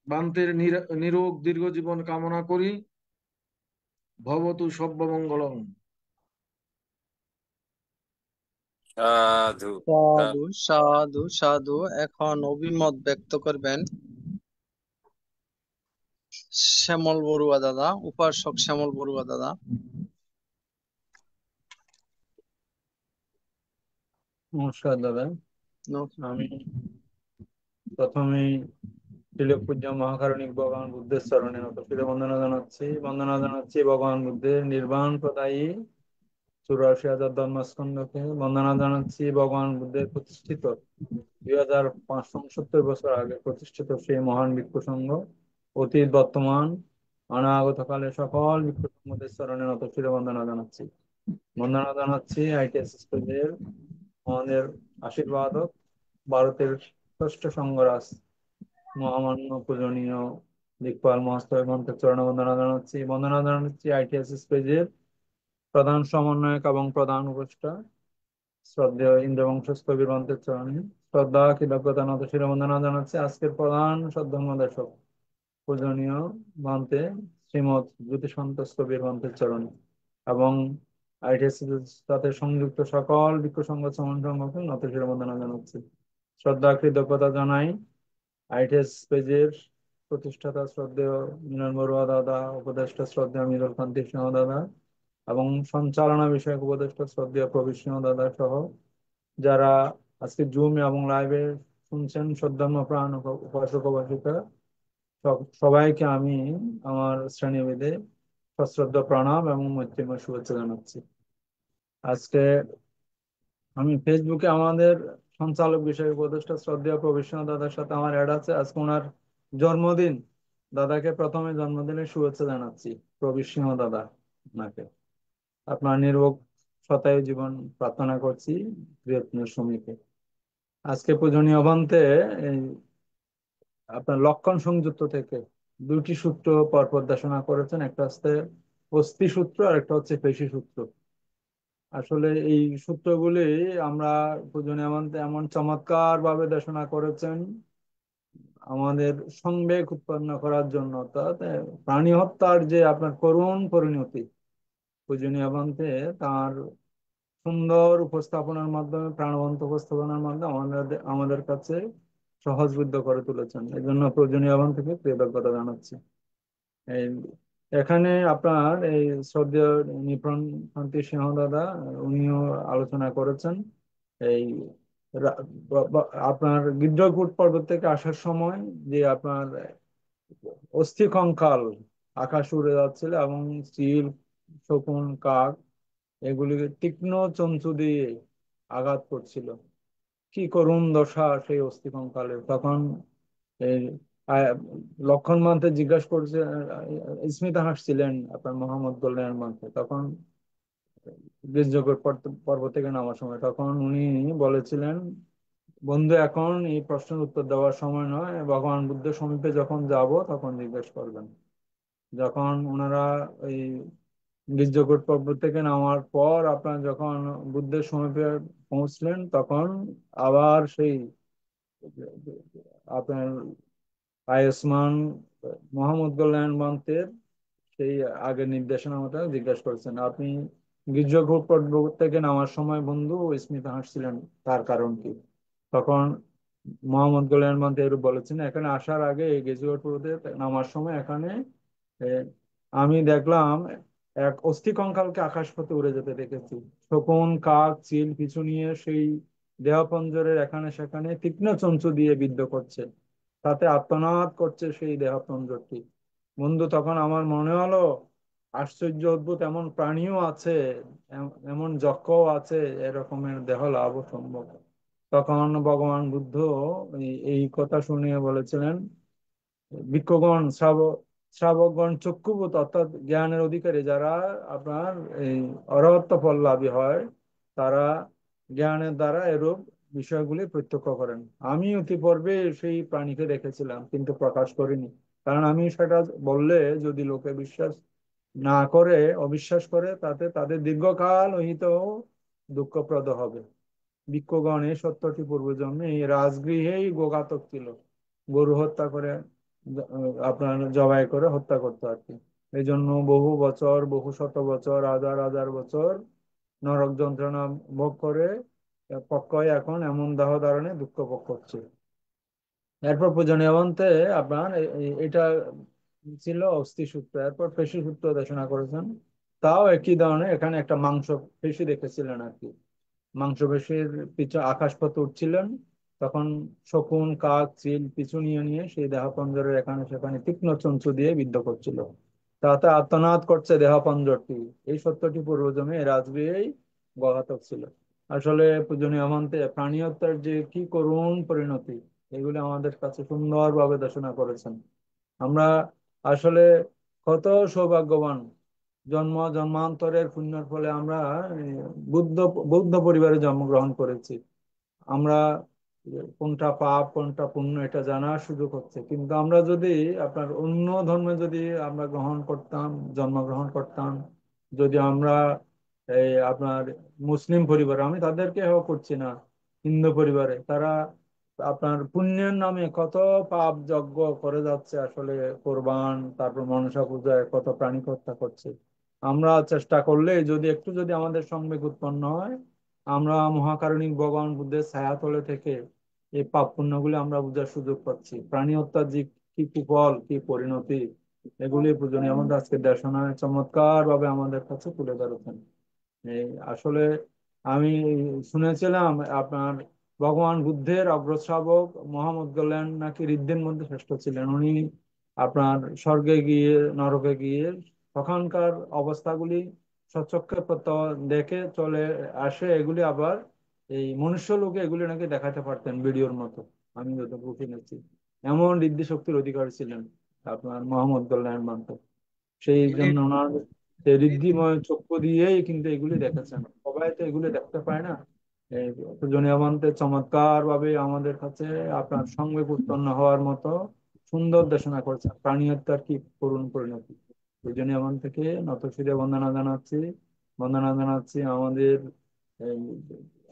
বান্তের নিরোগ দীর্ঘ জীবন কামনা করি। ভবতু সর্বমঙ্গলং। সাধু সাধু সাধু সাধু। এখন অভিমত ব্যক্ত করবেন শ্যামল বড়ুয়া দাদা, উপাসক শ্যামল বড়ুয়া দাদা। নমস্কার দাদা। ন- আমি প্রথমেই তিলক পূজ্য মহাকারণিক ভগবান বুদ্ধের চরণে নত শিরে বন্দনা জানাচ্ছি ভগবান বুদ্ধের নির্বাণ প্রদায়ী 84,000 ধর্মস্কন্ধকে বন্দনা জানাচ্ছি ভগবান বুদ্ধের প্রতিষ্ঠিত 2570 বছর আগে প্রতিষ্ঠিত সেই মহান ভিক্ষু সংঘ অতীত বর্তমান অনাগত কালে সকল ভিক্ষু সংঘদের চরণে নত শিরে বন্দনা জানাচ্ছি আইটিএস এর আমাদের আশীর্বাদক ভারতের ষষ্ঠ সংঘরাজ মহামান্য পূজনীয় দিকপাল মহাস্তয় মন্ত্রের চরণে বন্দনা জানাচ্ছি আইটিএস পেজের প্রধান সমন্বয়ক এবং প্রধান উপদেষ্টা শ্রদ্ধেয় ইন্দ্রবংশ কবির মন্ত্রের চরণে শ্রদ্ধা কৃতজ্ঞতা নত শিরবন্দনা জানাচ্ছি আজকের প্রধান শ্রদ্ধর্মদেশক পূজনীয় মন্ত্রে শ্রীমৎ জ্যোতিষান্ত কবির মন্ত্রের চরণে এবং আইটিএস সাথে সংযুক্ত সকল ভিক্ষু সংঘ সমান সংঘকে নত শিরবন্দনা জানাচ্ছি শ্রদ্ধা কৃতজ্ঞতা জানাই আইটিএস পেজের প্রতিষ্ঠাতা শ্রদ্ধেয় মিলন বড়ুয়া দাদা উপদেষ্টা শ্রদ্ধেয় মৃদুল কান্তি সিংহ দাদা এবং সঞ্চালনা বিষয়ক উপদেষ্টা শ্রদ্ধেয় প্রবীর সিংহ দাদা সহ যারা আজকে জুম এবং লাইভে শুনছেন শ্রদ্ধাময় প্রাণ উপাসক উপাসিকা সবাইকে আমি আমার শ্রেণীভেদে সশ্রদ্ধ প্রণাম এবং মৈত্রীময় শুভেচ্ছা জানাচ্ছি। আজকে আমি ফেসবুকে আমাদের সঞ্চালক বিষয়ক উপদেষ্টা শ্রদ্ধেয় প্রবীর সিংহ দাদার সাথে আমার অ্যাড আছে। আজকে ওনার জন্মদিন, দাদাকে প্রথমে জন্মদিনের শুভেচ্ছা জানাচ্ছি প্রবীর সিংহ দাদা, আপনাকে আপনার নির্ভোগ শতায়ু জীবন প্রার্থনা করছি বৃহত্তর শ্রমিকে। আজকে পূজনীয় অভান্তে এই আপনার লক্ষণ সংযুক্ত থেকে দুটি সূত্র পরপর দেশনা করেছেন, একটা হচ্ছে অস্থি সূত্র আর একটা হচ্ছে পেশি সূত্র। আসলে এই সূত্রগুলি আমরা পূজনীয় অভান্তে এমন চমৎকার ভাবে দেশনা করেছেন আমাদের সংবেগ উৎপন্ন করার জন্য, অর্থাৎ প্রাণী হত্যার যে আপনার করুণ পরিণতি পূজনীয় অভান্তে তার সুন্দর উপস্থাপনার মাধ্যমে প্রাণবন্ত উপস্থাপনার মাধ্যমে আমাদের কাছে সহজবোধ্য করে তুলেছেন। এই জন্য প্রয়োজনীয় আহ্বান থেকে কৃতজ্ঞতা জানাচ্ছি। এই এখানে আপনার এই শ্রদ্ধেয় নিপ্রণ শান্তি সিংহ দাদা উনিও আলোচনা করেছেন। এই আপনার গিদ্রকূট পর্বত থেকে আসার সময় যে আপনার অস্থি কঙ্কাল আকাশ উড়ে যাচ্ছিল এবং চিল, শকুন, কাক এগুলিকে তীক্ষ্ণ চঞ্চু দিয়ে আঘাত করছিল। কি করুণ দশা সেই অস্থি কঙ্কালের। তখন এই লক্ষণ মান্তে জিজ্ঞাসা করছে, স্মিতা হাসছিলেন আপনার মোহাম্মদ গোল্ডেন মান্তে, তখন পর্ব থেকে নামার সময় তখন উনি বলেছিলেন, বন্ধু এখন এই প্রশ্নের উত্তর দেওয়ার সময় নয়, ভগবান বুদ্ধের সমীপে যখন যাব তখন জিজ্ঞেস করবেন। যখন ওনারা ওই গির্জকূট পর্বত থেকে নামার পর আপনার যখন বুদ্ধের সমীপে পৌঁছলেন তখন আবার সেই আপনার আয়ুষ্মান মোহাম্মদ গোল্লায়ন মন্ত্রের সেই আগের নির্দেশনা মতো জিজ্ঞাসা করেছেন, আপনি গির্জকূট পর্বত থেকে নামার সময় বন্ধু স্মিত হাসছিলেন, তার কারণ কি? তখন মোহাম্মদ গোল্লায়ন মন্ত্র এরূপ বলেছেন, এখানে আসার আগে এই গির্জকূট পর্বতে নামার সময় এখানে আমি দেখলাম এক অস্থি কঙ্কালকে আকাশ পথে উড়ে যেতে দেখেছি। শকুন, কাক, চিল পিছু নিয়ে সেই দেহপঞ্জরের এখানে সেখানে তীক্ষ্ণ চঞ্চু দিয়ে বিদ্ধ করছে, তাতে আর্তনাদ করছে সেই দেহপঞ্জরটি। বন্ধু তখন আমার মনে হলো আশ্চর্য অদ্ভুত এমন প্রাণীও আছে, এমন যক্ষও আছে, এরকমের দেহ লাভ সম্ভব। তখন ভগবান বুদ্ধ এই কথা শুনিয়ে বলেছিলেন, ভিক্ষুগণ শ্রাবকগণ চক্ষুভূত অর্থাৎ জ্ঞানের অধিকারী যারা আপনার এই অরহত্ত ফল লাভী হয়, তারা জ্ঞানের দ্বারা এরূপ বিষয়গুলি প্রত্যক্ষ করেন। আমি ইতিপূর্বে সেই প্রাণীকে দেখেছিলাম কিন্তু প্রকাশ করিনি, কারণ আমি সেটা বললে যদি লোকে বিশ্বাস না করে, অবিশ্বাস করে, তাতে তাদের দীর্ঘকাল অহিত দুঃখপ্রদ হবে। ভিক্ষুগণ এই সত্যটি পূর্বজন্মে এই রাজগৃহেই গোঘাতক ছিল, গরু হত্যা করে আপনার জবাই করে হত্যা করতো আর কি। এই জন্য বহু বছর, বহু শত বছর, হাজার হাজার বছর নরক যন্ত্রণা ভোগ করে পক্ষই এখন এমন দেহ ধারণে দুঃখ ভোগ করছে। এরপর পূজনীয় অবন্তে আপনার এটা ছিল অস্থি সূত্র। এরপর পেশি সূত্র দেশনা করেছেন, তাও একই ধরনের। এখানে একটা মাংস পেশি দেখেছিলেন আর কি, মাংসপেশির পিছু আকাশপথে উঠছিলেন তখন শকুন, কাক, চিল পিছু নিয়ে নিয়ে সেই দেহপঞ্জরের এখানে সেখানে তীক্ষ্ণ চঞ্চু দিয়ে বিদ্ধ করছিল। তাতে আর্তনাদ করছে দেহপঞ্জরটি। এই সত্যটি পূর্বজন্মে এ রাজবীরেই গঘাতক ছিল। আসলে পূজনীয় মহন্তে প্রাণী হত্যার যে কি করুণ পরিণতি, এগুলি আমাদের কাছে সুন্দরভাবে দেশনা করেছেন। আমরা আসলে কত সৌভাগ্যবান, জন্মান্তরের পুণ্যের ফলে আমরা বুদ্ধ বৌদ্ধ পরিবারে জন্মগ্রহণ করেছি। আমরা কোনটা পাপ কোনটা পুণ্য এটা জানার সুযোগ হচ্ছে, কিন্তু আমরা যদি আপনার অন্য ধর্মে যদি আমরা গ্রহণ করতাম, জন্মগ্রহণ করতাম, যদি আমরা এই আপনার মুসলিম পরিবার, আমি তাদেরকে হেয় করছি না, হিন্দু পরিবারে তারা আপনার পুণ্যের নামে কত পাপ যজ্ঞ করে যাচ্ছে, আসলে কোরবান, তারপর মনসা পূজায় কত প্রাণী হত্যা করছে। আমরা চেষ্টা করলে যদি একটু যদি আমাদের সংবেগ উৎপন্ন হয়, আমরা মহাকারুণিক ভগবান বুদ্ধের ছায়াতলে থেকে এই পাপ পুণ্যগুলি আমরা বোঝার সুযোগ পাচ্ছি। প্রাণী হত্যার যে কি কুফল, কি পরিণতি, এগুলি পূজনীয় আমাদের আজকে দেশনায় চমৎকার ভাবে আমাদের কাছে তুলে ধরেছেন। এই আসলে আমি শুনেছিলাম আপনার ভগবান বুদ্ধের অগ্রশ্রাবক মহামদ গেলেন নাকি ঋদ্ধের মধ্যে শ্রেষ্ঠ ছিলেন। উনি আপনার স্বর্গে গিয়ে নরকে গিয়ে তখনকার অবস্থাগুলি স্বচক্ষে দেখে চলে আসে, এগুলি আবার এই মনুষ্য লোকে এগুলি নাকি দেখাতে পারতেন ভিডিওর মতো। আমি যতটুকু শুনেছি এমন ঋদ্ধি শক্তির অধিকারী ছিলেন আপনার মোহাম্মদ গল্লান মান্টো। সেই ইনি জন্য ওনার সেই ঋদ্ধিময় চক্ষু দিয়েই কিন্তু এগুলি দেখেছেন, সবাই তো এগুলি দেখতে পায় না। এই জনিয়ামন্তে চমৎকার ভাবে আমাদের কাছে আপনার সঙ্গে উৎপন্ন হওয়ার মতো সুন্দর দেশনা করেছেন প্রাণী হত্যার কি করুণ পরিণতি। এই জনিয়ামন থেকে নতশিরে বন্দনা জানাচ্ছি। বন্দনা জানাচ্ছি আমাদের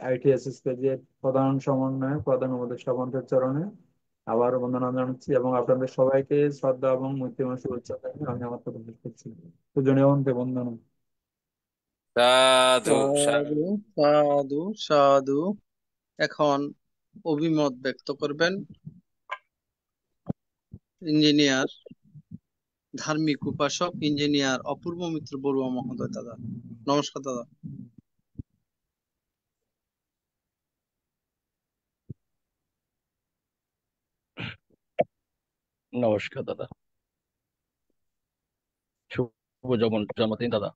আইটিএসএস যে প্রধান সমন্বয় প্রধান উপদেষ্টা মন্ত্রের চরণে আবার বন্দনা জানাচ্ছি, এবং আপনাদের সবাইকে শ্রদ্ধা এবং মৈত্রীময় শুভেচ্ছা জানিয়ে আমি আমার কথা শেষ করছি। পূজনীয় বন্দনা। সাধু সাধু সাধু সাধু। এখন অভিমত ব্যক্ত করবেন ইঞ্জিনিয়ার, ধার্মিক উপাসক ইঞ্জিনিয়ার অপূর্ব মিত্র বড়ুয়া মহোদয়। দাদা নমস্কার। দাদা নমস্কার দাদা, শুভ জন্মদিন দাদা।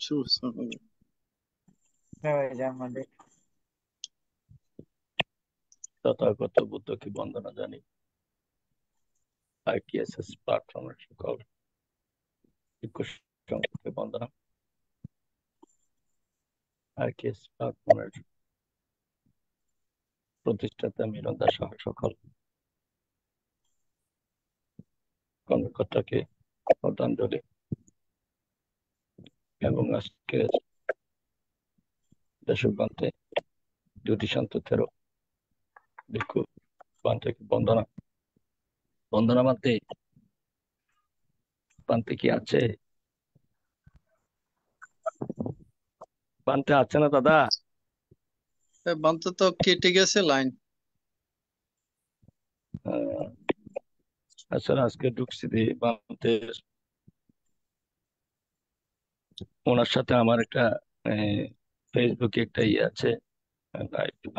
শুভ জন্মদিন। তথাগত বুদ্ধকে বন্দনা জানি। আইটিএসএস প্ল্যাটফর্মের সকল ভিক্ষুকে বন্দনা। আইটিএস প্ল্যাটফর্মের প্রতিষ্ঠাতা মিলনদা সহ সকল কর্মকর্তাকে শ্রদ্ধাঞ্জলি, এবং আজকে দেশপ্রান্তে দুটি সন্ততেরও ভিক্ষু প্রান্তে বন্দনা। বন্দনা প্রান্তে কি আছে? প্রান্তে আছে না দাদা? বান্ত তো কেটে গেছে লাইন। আসলে আজকে ঢুকছি বান্তে, ওনার সাথে আমার একটা ফেসবুকে একটা ইয়ে আছে,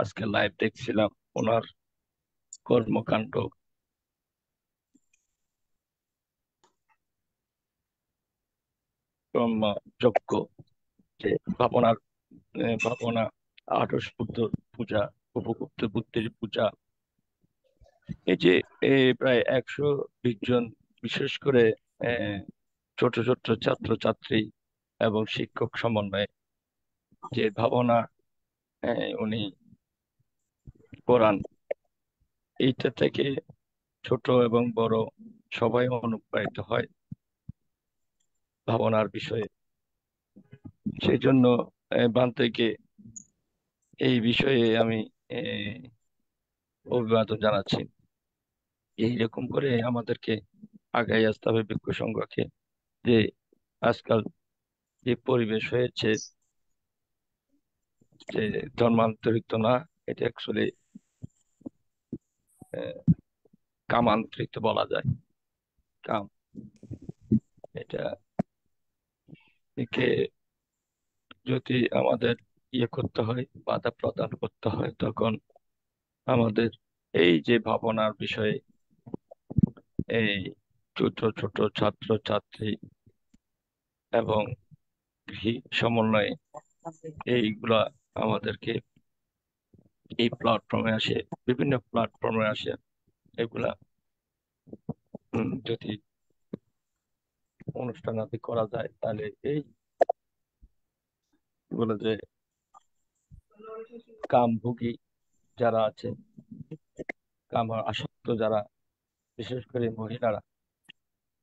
আজকে লাইভ দেখছিলাম ওনার কর্মকাণ্ড। যজ্ঞ যে ভাবনা 28 বুদ্ধ পূজা, উপগুপ্ত বুদ্ধের পূজা, এই যে প্রায় 120 জন, বিশেষ করে ছোট ছোট ছাত্র ছাত্রী এবং শিক্ষক সমন্বয়ে যে ভাবনা উনি করান, এইটা থেকে ছোট এবং বড় সবাই অনুপ্রাণিত হয় ভাবনার বিষয়ে। সেই জন্য বান্তেকে এই বিষয়ে আমি অভিবাদন জানাচ্ছি। এইরকম করে আমাদেরকে আগায় আসতে হবে ভিক্ষু সংঘকে। যে আজকাল যে পরিবেশ হয়েছে, যে ধর্মান্তরিত না, এটা অ্যাকচুয়ালি কামান্তরিত বলা যায়। কাম, এটা একে যদি আমাদের ইয়ে করতে হয়, বাধা প্রদান করতে হয়, তখন আমাদের এই যে ভাবনার বিষয়ে এই ছোট ছোট ছাত্র ছাত্রী এবং গৃহী সমন্বয়ে এইগুলা আমাদেরকে এই প্ল্যাটফর্মে আসে, বিভিন্ন প্ল্যাটফর্মে আসে। এগুলা যদি অনুষ্ঠান আদি করা যায় তাহলে এই বলে যে কামভোগী যারা আছে, কাম আসক্ত যারা, বিশেষ করে মহিলারা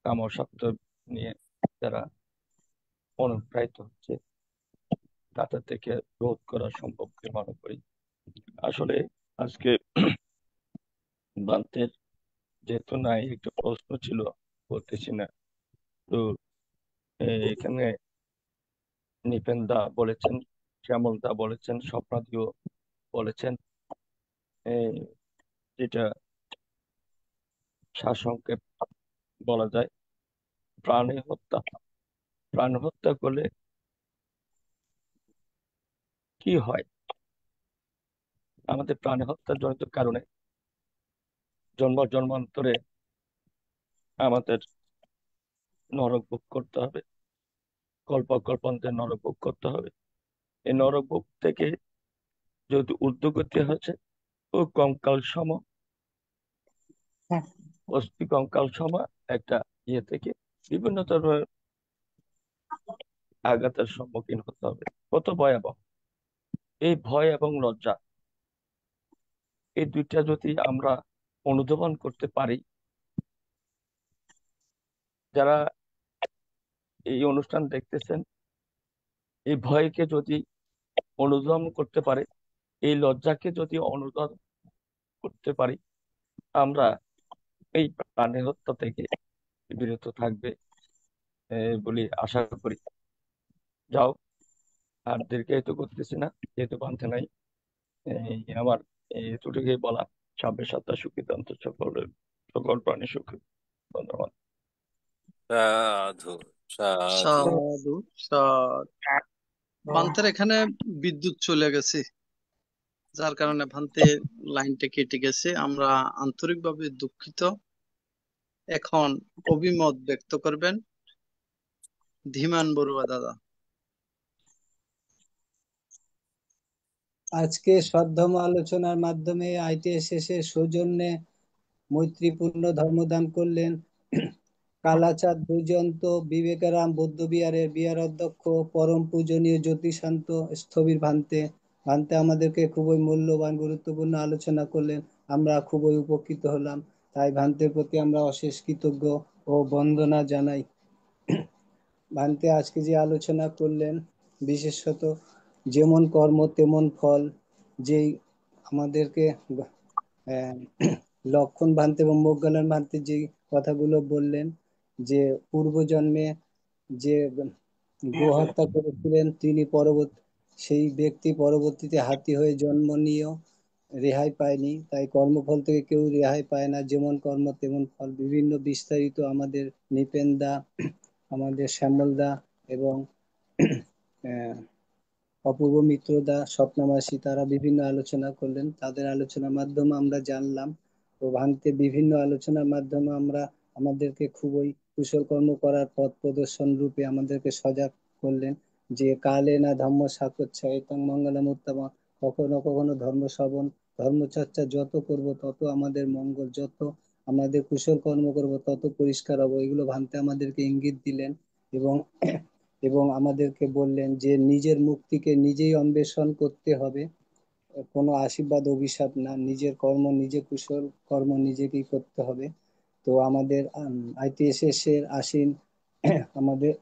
কাম আসক্ত নিয়ে যারা অনুপ্রাণিত হচ্ছে, তাদের থেকে রোধ করা সম্ভব বলে মনে করি। আসলে আজকে বান্তের যেহেতু নাই, একটা প্রশ্ন ছিল, বলতেছি না তো। এখানে নিপেন দা বলেছেন, শ্যামল দা বলেছেন, স্বপ্নাদিও বলেছেন, যেটা সারসংক্ষেপ বলা যায়, প্রাণে হত্যা। প্রাণ হত্যা করলে কি হয়? আমাদের প্রাণে হত্যা জনিত কারণে জন্মান্তরে আমাদের নরক ভোগ করতে হবে, কল্পান্তরে নরক ভোগ করতে হবে। এই নরক ভোগ থেকে যেহেতু ঊর্ধ্বগতি হয়েছে, ও কঙ্কাল সম, অস্থি কঙ্কাল সম একটা ইয়ে থেকে বিভিন্ন ধরনের আঘাতের সম্মুখীন হতে হবে। কত ভয়াবহ! এই ভয় এবং লজ্জা, এই দুইটা যদি আমরা অনুধাবন করতে পারি, যারা এই অনুষ্ঠান দেখতেছেন, এই ভয়কে যদি অনুধাবন করতে পারে, এই লজ্জাকে যদি অনুধাবন করতে পারি, আমরা এই প্রাণী হত্যা থেকে বিরত থাকবে বলে আশা করি। যাও, আর দীর্ঘায়িত করতেছি না, যেহেতু বাঁধতে নাই। আমার এতটুকুই বলা। 26 সুখী তন্ত্র সকল প্রাণী সুখী। ধন্যবাদ। সাধু সাধু সাধু সাধু। ভান্তের এখানে বিদ্যুৎ চলে গেছে, যার কারণে ভান্তের লাইনটা কেটে গেছে। আমরা আন্তরিকভাবে দুঃখিত। এখন অভিমত ব্যক্ত করবেন ধীমান বড়ুয়া দাদা। আজকে সদ্ধর্ম আলোচনার মাধ্যমে ITSS এর সৌজন্যে মৈত্রীপূর্ণ ধর্মদান করলেন কালাচাঁদ বৈজয়ন্ত বিবেকারাম বৌদ্ধবিহারের বিহার অধ্যক্ষ পরম পূজনীয় জ্যোতিষান্ত স্থবির ভান্তে। ভান্তে আমাদেরকে খুবই মূল্যবান গুরুত্বপূর্ণ আলোচনা করলেন, আমরা খুবই উপকৃত হলাম। তাই ভান্তের প্রতি আমরা অশেষ কৃতজ্ঞ ও বন্দনা জানাই। ভান্তে আজকে যে আলোচনা করলেন, বিশেষত যেমন কর্ম তেমন ফল, যেই আমাদেরকে লক্ষণ ভান্তে এবং মোগলান ভান্তে যে কথাগুলো বললেন, যে পূর্বজন্মে যে গোহত্যা করেছিলেন তিনি সেই ব্যক্তি পরবর্তীতে হাতি হয়ে জন্ম নিয়েও রেহাই পায়নি। তাই কর্মফল থেকে কেউ রেহাই পায় না, যেমন কর্ম তেমন ফল। বিভিন্ন বিস্তারিত আমাদের নিপেন দা, আমাদের শ্যামল দা এবং অপূর্ব মিত্রদা, স্বপ্নমাসী, তারা বিভিন্ন আলোচনা করলেন। তাদের আলোচনার মাধ্যমে আমরা জানলাম ও ভান্তে বিভিন্ন আলোচনার মাধ্যমে আমরা আমাদেরকে খুবই কুশল কর্ম করার পথ প্রদর্শন রূপে আমাদেরকে সজাগ করলেন, যে কালে না ধর্ম সাকচ্ছায়িতং মঙ্গলম উত্তমা। কখনো কখনো ধর্ম শ্রবণ ধর্মচর্চা যত করব তত আমাদের মঙ্গল, যত আমাদের কুশল কর্ম করব তত পরিষ্কার হবো। এগুলো ভান্তে আমাদেরকে ইঙ্গিত দিলেন এবং এবং আমাদেরকে বললেন যে নিজের মুক্তিকে নিজেই অন্বেষণ করতে হবে, কোনো আশীর্বাদ অভিশাপ না। নিজের কর্ম নিজে, কুশল কর্ম নিজেকেই করতে হবে। তো আমাদের ITSS এর আসীন আমাদের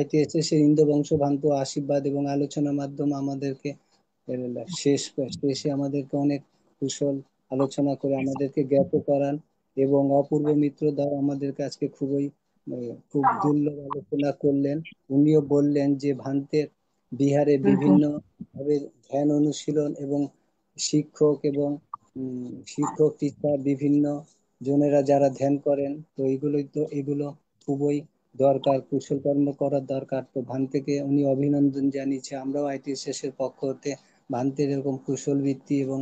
ITSS এর ইন্দ্রবংশ ভান্ত আশীর্বাদ এবং আলোচনার মাধ্যমে আমাদেরকে শেষে আমাদেরকে অনেক কুশল আলোচনা করে আমাদেরকে জ্ঞাত করান। এবং অপূর্ব মিত্র দ্বারা আমাদেরকে আজকে খুব দুর্লভ আলোচনা করলেন। উনিও বললেন যে ভান্তের বিহারে বিভিন্ন ভাবে ধ্যান অনুশীলন এবং শিক্ষক এবং শিক্ষক টিচার বিভিন্ন জনেরা যারা ধ্যান করেন, তো এগুলো খুবই দরকার, কুশল কর্ম করার দরকার। তো ভান্তেকে উনি অভিনন্দন জানিয়েছে। আমরাও ITSS এর পক্ষ হতে ভান্তের এরকম কুশল বৃত্তি এবং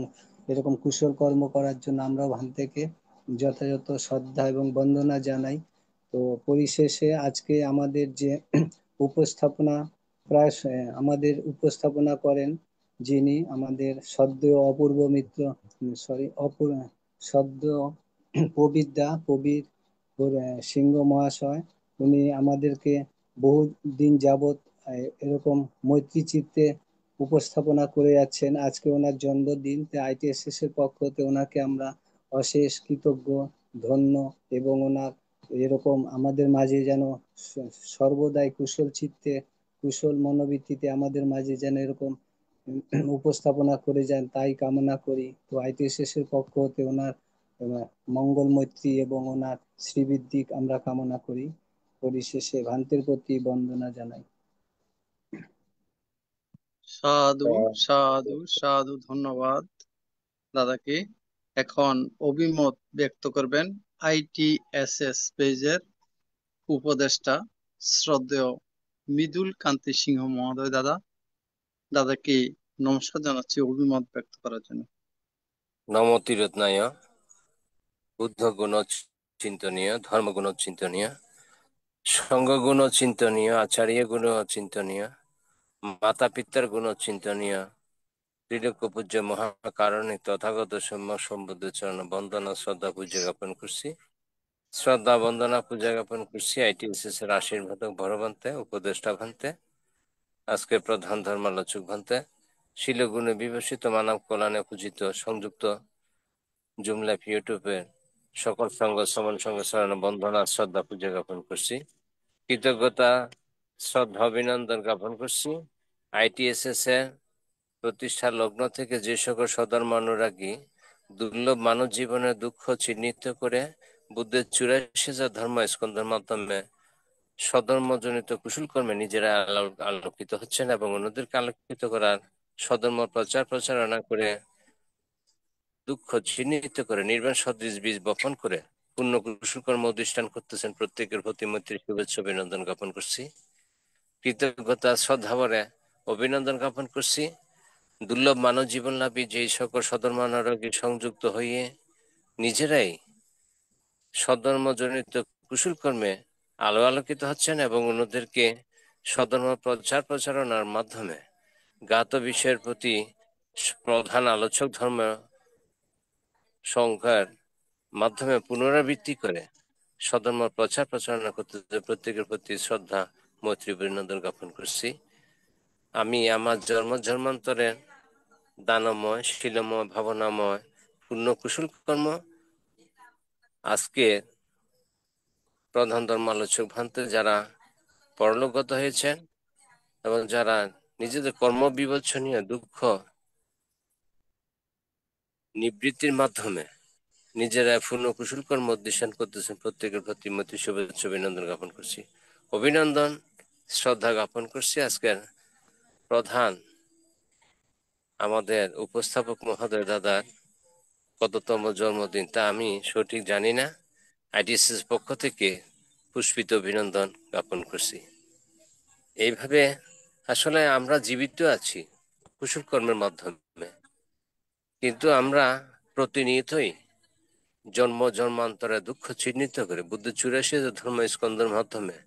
এরকম কুশল কর্ম করার জন্য আমরাও ভান থেকে যথাযথ শ্রদ্ধা এবং বন্দনা জানাই। তো পরিশেষে আজকে আমাদের যে উপস্থাপনা আমাদের উপস্থাপনা করেন যিনি আমাদের সদ্য অপূর্ব মিত্র, সদ্য প্রবীর সিংহ মহাশয়, উনি আমাদেরকে বহু দিন যাবৎ এরকম মৈত্রী চিত্তে উপস্থাপনা করে যাচ্ছেন। আজকে ওনার জন্মদিন, ITSS এর পক্ষ থেকে ওনাকে আমরা অশেষ কৃতজ্ঞ, ধন্য, এবং ওনার এরকম আমাদের মাঝে যেন সর্বদাই কুশল চিত্তে, কুশল মনোবৃত্তিতে আমাদের মাঝে যেন এরকম উপস্থাপনা করে যান তাই কামনা করি। তো ITSS এর পক্ষ হতে ওনার মঙ্গল মৈত্রী এবং ওনার শ্রীবৃদ্ধি আমরা কামনা করি। পরিশেষে ভান্তের প্রতি বন্দনা জানাই। সাধু সাধু সাধু, ধন্যবাদ দাদাকে। এখন অভিমত ব্যক্ত করবেন ITSS পেজের উপদেষ্টা শ্রদ্ধেয় মৃদুল কান্তি সিংহ মহোদয়। দাদাকে নমস্কার জানাচ্ছি অভিমত ব্যক্ত করার জন্য। নমো ত্রিরত্নায় বুদ্ধ গুণ চিন্তনীয়, ধর্মগুণ চিন্তনীয়, সঙ্গ গুণ চিন্তনীয়, আচার্য গুণ চিন্তনীয়, মাতা পিতার গুণ চিন্তনীয়, ত্রিলোক্য পূজ্য মহাকারণে তথাগত সম্যক সম্বুদ্ধ চরণ বন্দনা শ্রদ্ধা পূজা জ্ঞাপন করছি। শ্রদ্ধা বন্দনা পূজা জ্ঞাপন করছি ITSS এর আশীর্বাদক ভরবন্তে, উপদেষ্টা ভান্তে, আজকে প্রধান ধর্মালোচক ভান্তে, শিলগুণে বিভূষিত মানব কল্যাণে পূজিত সংযুক্ত জুম লাইফ ইউটিউবের সকল সঙ্গ সমন সঙ্গে স্মরণ বন্দনা শ্রদ্ধা পূজা জ্ঞাপন করছি। কৃতজ্ঞতা শ্রদ্ধা অভিনন্দন জ্ঞাপন করছি ITSS এর প্রতিষ্ঠা লগ্ন থেকে যে সকল সধর্ম অনুরাগী দুর্লভ মানব জীবনের দুঃখ চিহ্নিত করে বুদ্ধের 84,000 ধর্ম স্কন্ধের মাধ্যমে সধর্মজনিত কুশল কর্মে নিজেরা আলোকিত হচ্ছেন এবং অন্যদেরকে আলোকিত করার সধর্ম প্রচারণা করে দুঃখ চিহ্নিত করে নির্বাণ সদৃশ বীজ বপন করে পূর্ণ কুশল কর্ম অধিষ্ঠান করতেছেন। প্রত্যেকের প্রতি মৈত্রী শুভেচ্ছা অভিনন্দন জ্ঞাপন করছি। কৃতজ্ঞতা শ্রদ্ধাভরে অভিনন্দন জ্ঞাপন করছি দুর্লভ মানব জীবন লাভী যেই সকল সধর্মানুরাগী সংযুক্ত হইয়ে নিজেরাই সধর্মজনিত কুশল কর্মে আলোকিত হচ্ছেন এবং অন্যদেরকে সধর্ম প্রচারণার মাধ্যমে জ্ঞাত বিষয়ের প্রতি প্রধান আলোচক ধর্ম সংখ্যার মাধ্যমে পুনরাবৃত্তি করে সধর্ম প্রচারণা করতে প্রত্যেকের প্রতি শ্রদ্ধা মৈত্রী অভিনন্দন জ্ঞাপন করছি। আমি আমার জন্মান্তরের দানময়, শীলময়, ভাবনাময় পূর্ণ কুশল কর্ম আজকে প্রধান ধর্মালোচক ভান্তে যারা পরলোকগত হয়েছেন এবং যারা নিজেদের কর্ম বিবেচনীয় দুঃখ নিবৃত্তির মাধ্যমে নিজেরা পূর্ণ কুশল কর্ম অধ্যয়ন করতেছেন, প্রত্যেকের প্রতি মৈত্রী শুভেচ্ছা অভিনন্দন জ্ঞাপন করছি। অভিনন্দন শ্রদ্ধা জ্ঞাপন করছি আজকের প্রধান আমাদের উপস্থাপক মহোদয় দাদার কততম জন্মদিন তা আমি সঠিক জানি না। ITSS পক্ষ থেকে পুষ্পিত অভিনন্দন জ্ঞাপন করছি। এইভাবে আসলে আমরা জীবিত আছি কুশল কর্মের মাধ্যমে, কিন্তু আমরা প্রতিনিয়তই জন্মান্তরে দুঃখ চিহ্নিত করে বুদ্ধ 84 ধর্ম স্কন্ধের মাধ্যমে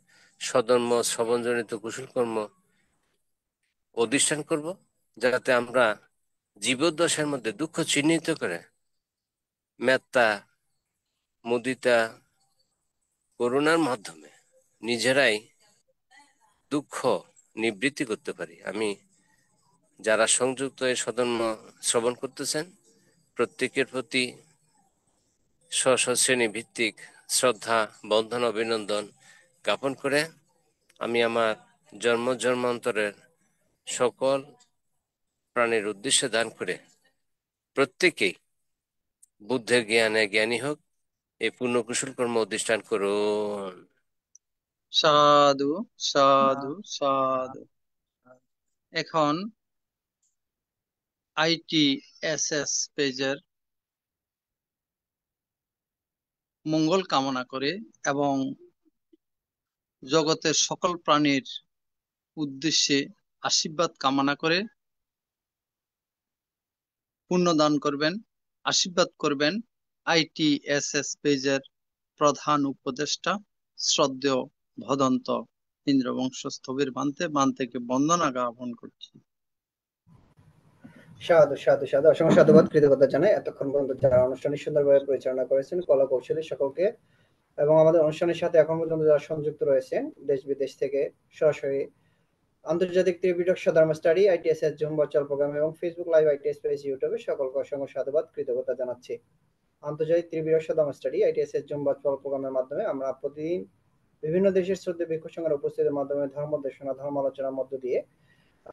সধর্ম শ্রবণজনিত কুশল কর্ম অধিষ্ঠান করব, যাতে আমরা জীবদ্দশার মধ্যে দুঃখ চিহ্নিত করে মেত্তা, মুদিতা, করুণার মাধ্যমে নিজেরাই দুঃখ নিবৃত্তি করতে পারি। আমি যারা সংযুক্ত এই সধর্ম শ্রবণ করতেছেন প্রত্যেকের প্রতি শ্রেণী ভিত্তিক শ্রদ্ধা বন্ধন অভিনন্দন জ্ঞাপন করে আমি আমার জন্মান্তরের সকল প্রাণীর উদ্দেশ্যে দান করে প্রত্যেকেই বুদ্ধের জ্ঞানে জ্ঞানী হোক, এই পূর্ণ কুশল কর্ম অধিষ্ঠান করুন। সাধু সাধু সাধু। এখন ITSS পেজের মঙ্গল কামনা করে এবং জগতের সকল প্রাণীর উদ্দেশ্যে আশীর্বাদ কামনা করে পুণ্য দান করবেন আশীর্বাদ করবেন ITSS পেজের প্রধান উপদেষ্টা শ্রদ্ধেয় ভদন্ত ইন্দ্রবংশ স্থবির বান্তেকে বন্দনা জ্ঞাপন করছি। সাধু সাধু সাধু, অসংখ্য সাধুবাদ, কৃতজ্ঞতা জানাই এতক্ষণ পর্যন্ত যারা অনুষ্ঠানটি সুন্দরভাবে পরিচালনা করেছেন, কলা কৌশলী সকলকে, এবং আমাদের অনুষ্ঠানের সাথে এখন পর্যন্ত যারা সংযুক্ত রয়েছেন দেশ বিদেশ থেকে সরাসরি আন্তর্জাতিক ত্রিপিটক ধর্ম study ITSS Zoom virtual programme এবং ফেসবুক লাইভ ITS পেজ ইউটিউবে সকলকে অসংখ্য সাধুবাদ, কৃতজ্ঞতা জানাচ্ছি। আন্তর্জাতিক ত্রিপিটক ধর্ম স্টাডি ITSS জুম ভার্চুয়াল প্রোগ্রামের মাধ্যমে আমরা প্রতিদিন বিভিন্ন দেশের শ্রদ্ধেয় ভিক্ষু সংঘের উপস্থিতির মাধ্যমে ধর্ম দেশনা, ধর্ম আলোচনার মধ্য দিয়ে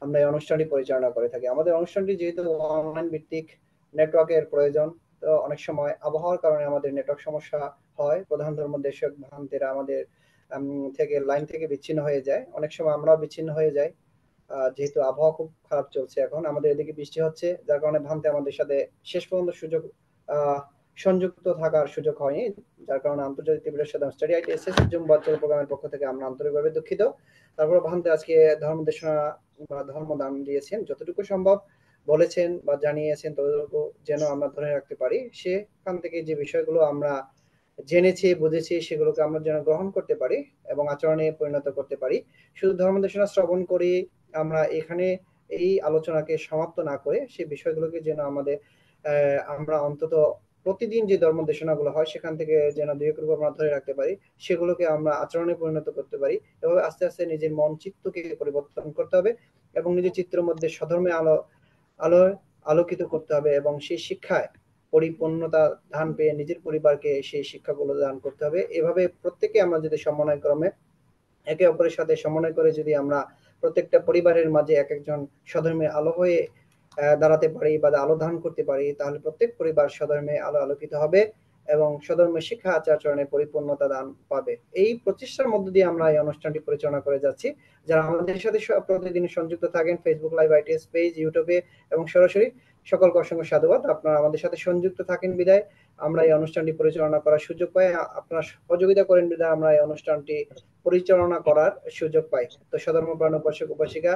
আমরা এই অনুষ্ঠানটি পরিচালনা করে থাকি। আমাদের অনুষ্ঠানটি যেহেতু অনলাইন ভিত্তিক নেটওয়ার্কের প্রয়োজন, তো অনেক সময় আবহাওয়ার কারণে আমাদের নেটওয়ার্ক সমস্যা হয়, প্রধান ধর্ম দেশক ভ্রান্তিরা আমাদের থেকে লাইন থেকে বিচ্ছিন্ন হয়ে যায়, অনেক সময় আমরাও বিচ্ছিন্ন হয়ে যাই। যেহেতু আবহাওয়া খুব খারাপ চলছে এখন, আমাদের এদিকে বৃষ্টি হচ্ছে, যার কারণে ভ্রান্তি আমাদের সাথে শেষ পর্যন্ত সংযুক্ত থাকার সুযোগ হয়নি, যার কারণে আন্তর্জাতিক Tripitaka study ITSS Zoom virtual প্রোগ্রামের পক্ষ থেকে আমরা আন্তরিকভাবে দুঃখিত। তারপর ভান্তে আজকে ধর্ম দেশনা বা ধর্ম দান দিয়েছেন, যতটুকু সম্ভব বলেছেন বা জানিয়েছেন ততটুকু যেন আমরা ধরে রাখতে পারি, সেখান থেকে যে বিষয়গুলো আমরা জেনেছি বুঝেছি সেগুলোকে আমরা যেন গ্রহণ করতে পারি এবং আচরণে পরিণত করতে পারি। শুধু ধর্ম দেশনা শ্রবণ করি আমরা এখানে এই আলোচনাকে সমাপ্ত না করে সেই বিষয়গুলোকে যেন আমরা অন্তত প্রতিদিন যে ধর্ম দেশনাগুলো হয় সেখান থেকে যেন দুই একটু আমরা ধরে রাখতে পারি, সেগুলোকে আমরা আচরণে পরিণত করতে পারি। এভাবে আস্তে আস্তে নিজের মন চিত্তকে পরিবর্তন করতে হবে এবং নিজের চিত্রের মধ্যে সধর্মে আলোকিত করতে হবে এবং সেই শিক্ষায় পরিপূর্ণতা দান পেয়ে নিজের পরিবারকে সেই শিক্ষাগুলো দান করতে হবে। এভাবে প্রত্যেকে আমরা যদি সমন্বয় ক্রমে একে অপরের সাথে সমন্বয় করে যদি আমরা প্রত্যেকটা পরিবারের মাঝে এক একজন সধর্মে আলো হয়ে দাঁড়াতে পারি বা আলো ধারণ করতে পারি, তাহলে প্রত্যেক পরিবার সধর্মে আলোকিত হবে এবং সধর্মে শিক্ষা আচরণে পরিপূর্ণতা দান পাবে। এই প্রচেষ্টার মধ্য দিয়ে আমরা এই অনুষ্ঠানটি পরিচালনা করে যাচ্ছি। যারা আমাদের সাথে প্রতিদিন সংযুক্ত থাকেন ফেসবুক লাইভ ITS পেজ ইউটিউবে এবং সরাসরি, সকলকে অসংখ্য সাধুবাদ। আপনারা আমাদের সাথে সংযুক্ত থাকেন বিদায় আমরা এই অনুষ্ঠানটি পরিচালনা করার সুযোগ পাই, আপনারা সহযোগিতা করেন বিদায় আমরা এই অনুষ্ঠানটি পরিচালনা করার সুযোগ পাই। তো সধর্মপ্রাণ উপাসক উপাসিকা,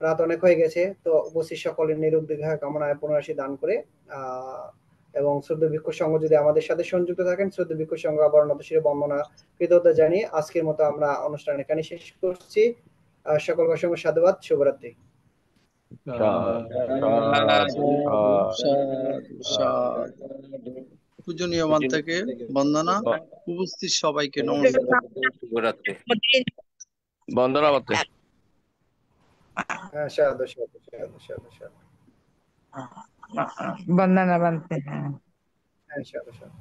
রাত অনেক হয়ে গেছে, তো উপস্থিত সকলের নিরোগ দীর্ঘায়ু কামনায় পুনরাশি দান করে এবং শ্রদ্ধেয় ভিক্ষু সংঘ যদি আমাদের সাথে সংযুক্ত থাকেন, শ্রদ্ধেয় ভিক্ষু সংঘ আবার নতশিরে বন্দনা কৃতজ্ঞতা জানিয়ে আজকের মতো আমরা অনুষ্ঠান এখানে শেষ করছি। সকলকে অসংখ্য সাধুবাদ, শুভরাত্রি। পূজনীয় মান থেকে বন্দনা, উপস্থিত সবাইকে নমস্কার, শুভরাত্রি, বন্দনা বাতে। সাধু সাধু সাধু সাধু সাধু, বন্দনা বানতে। হ্যাঁ সাধু সাধু।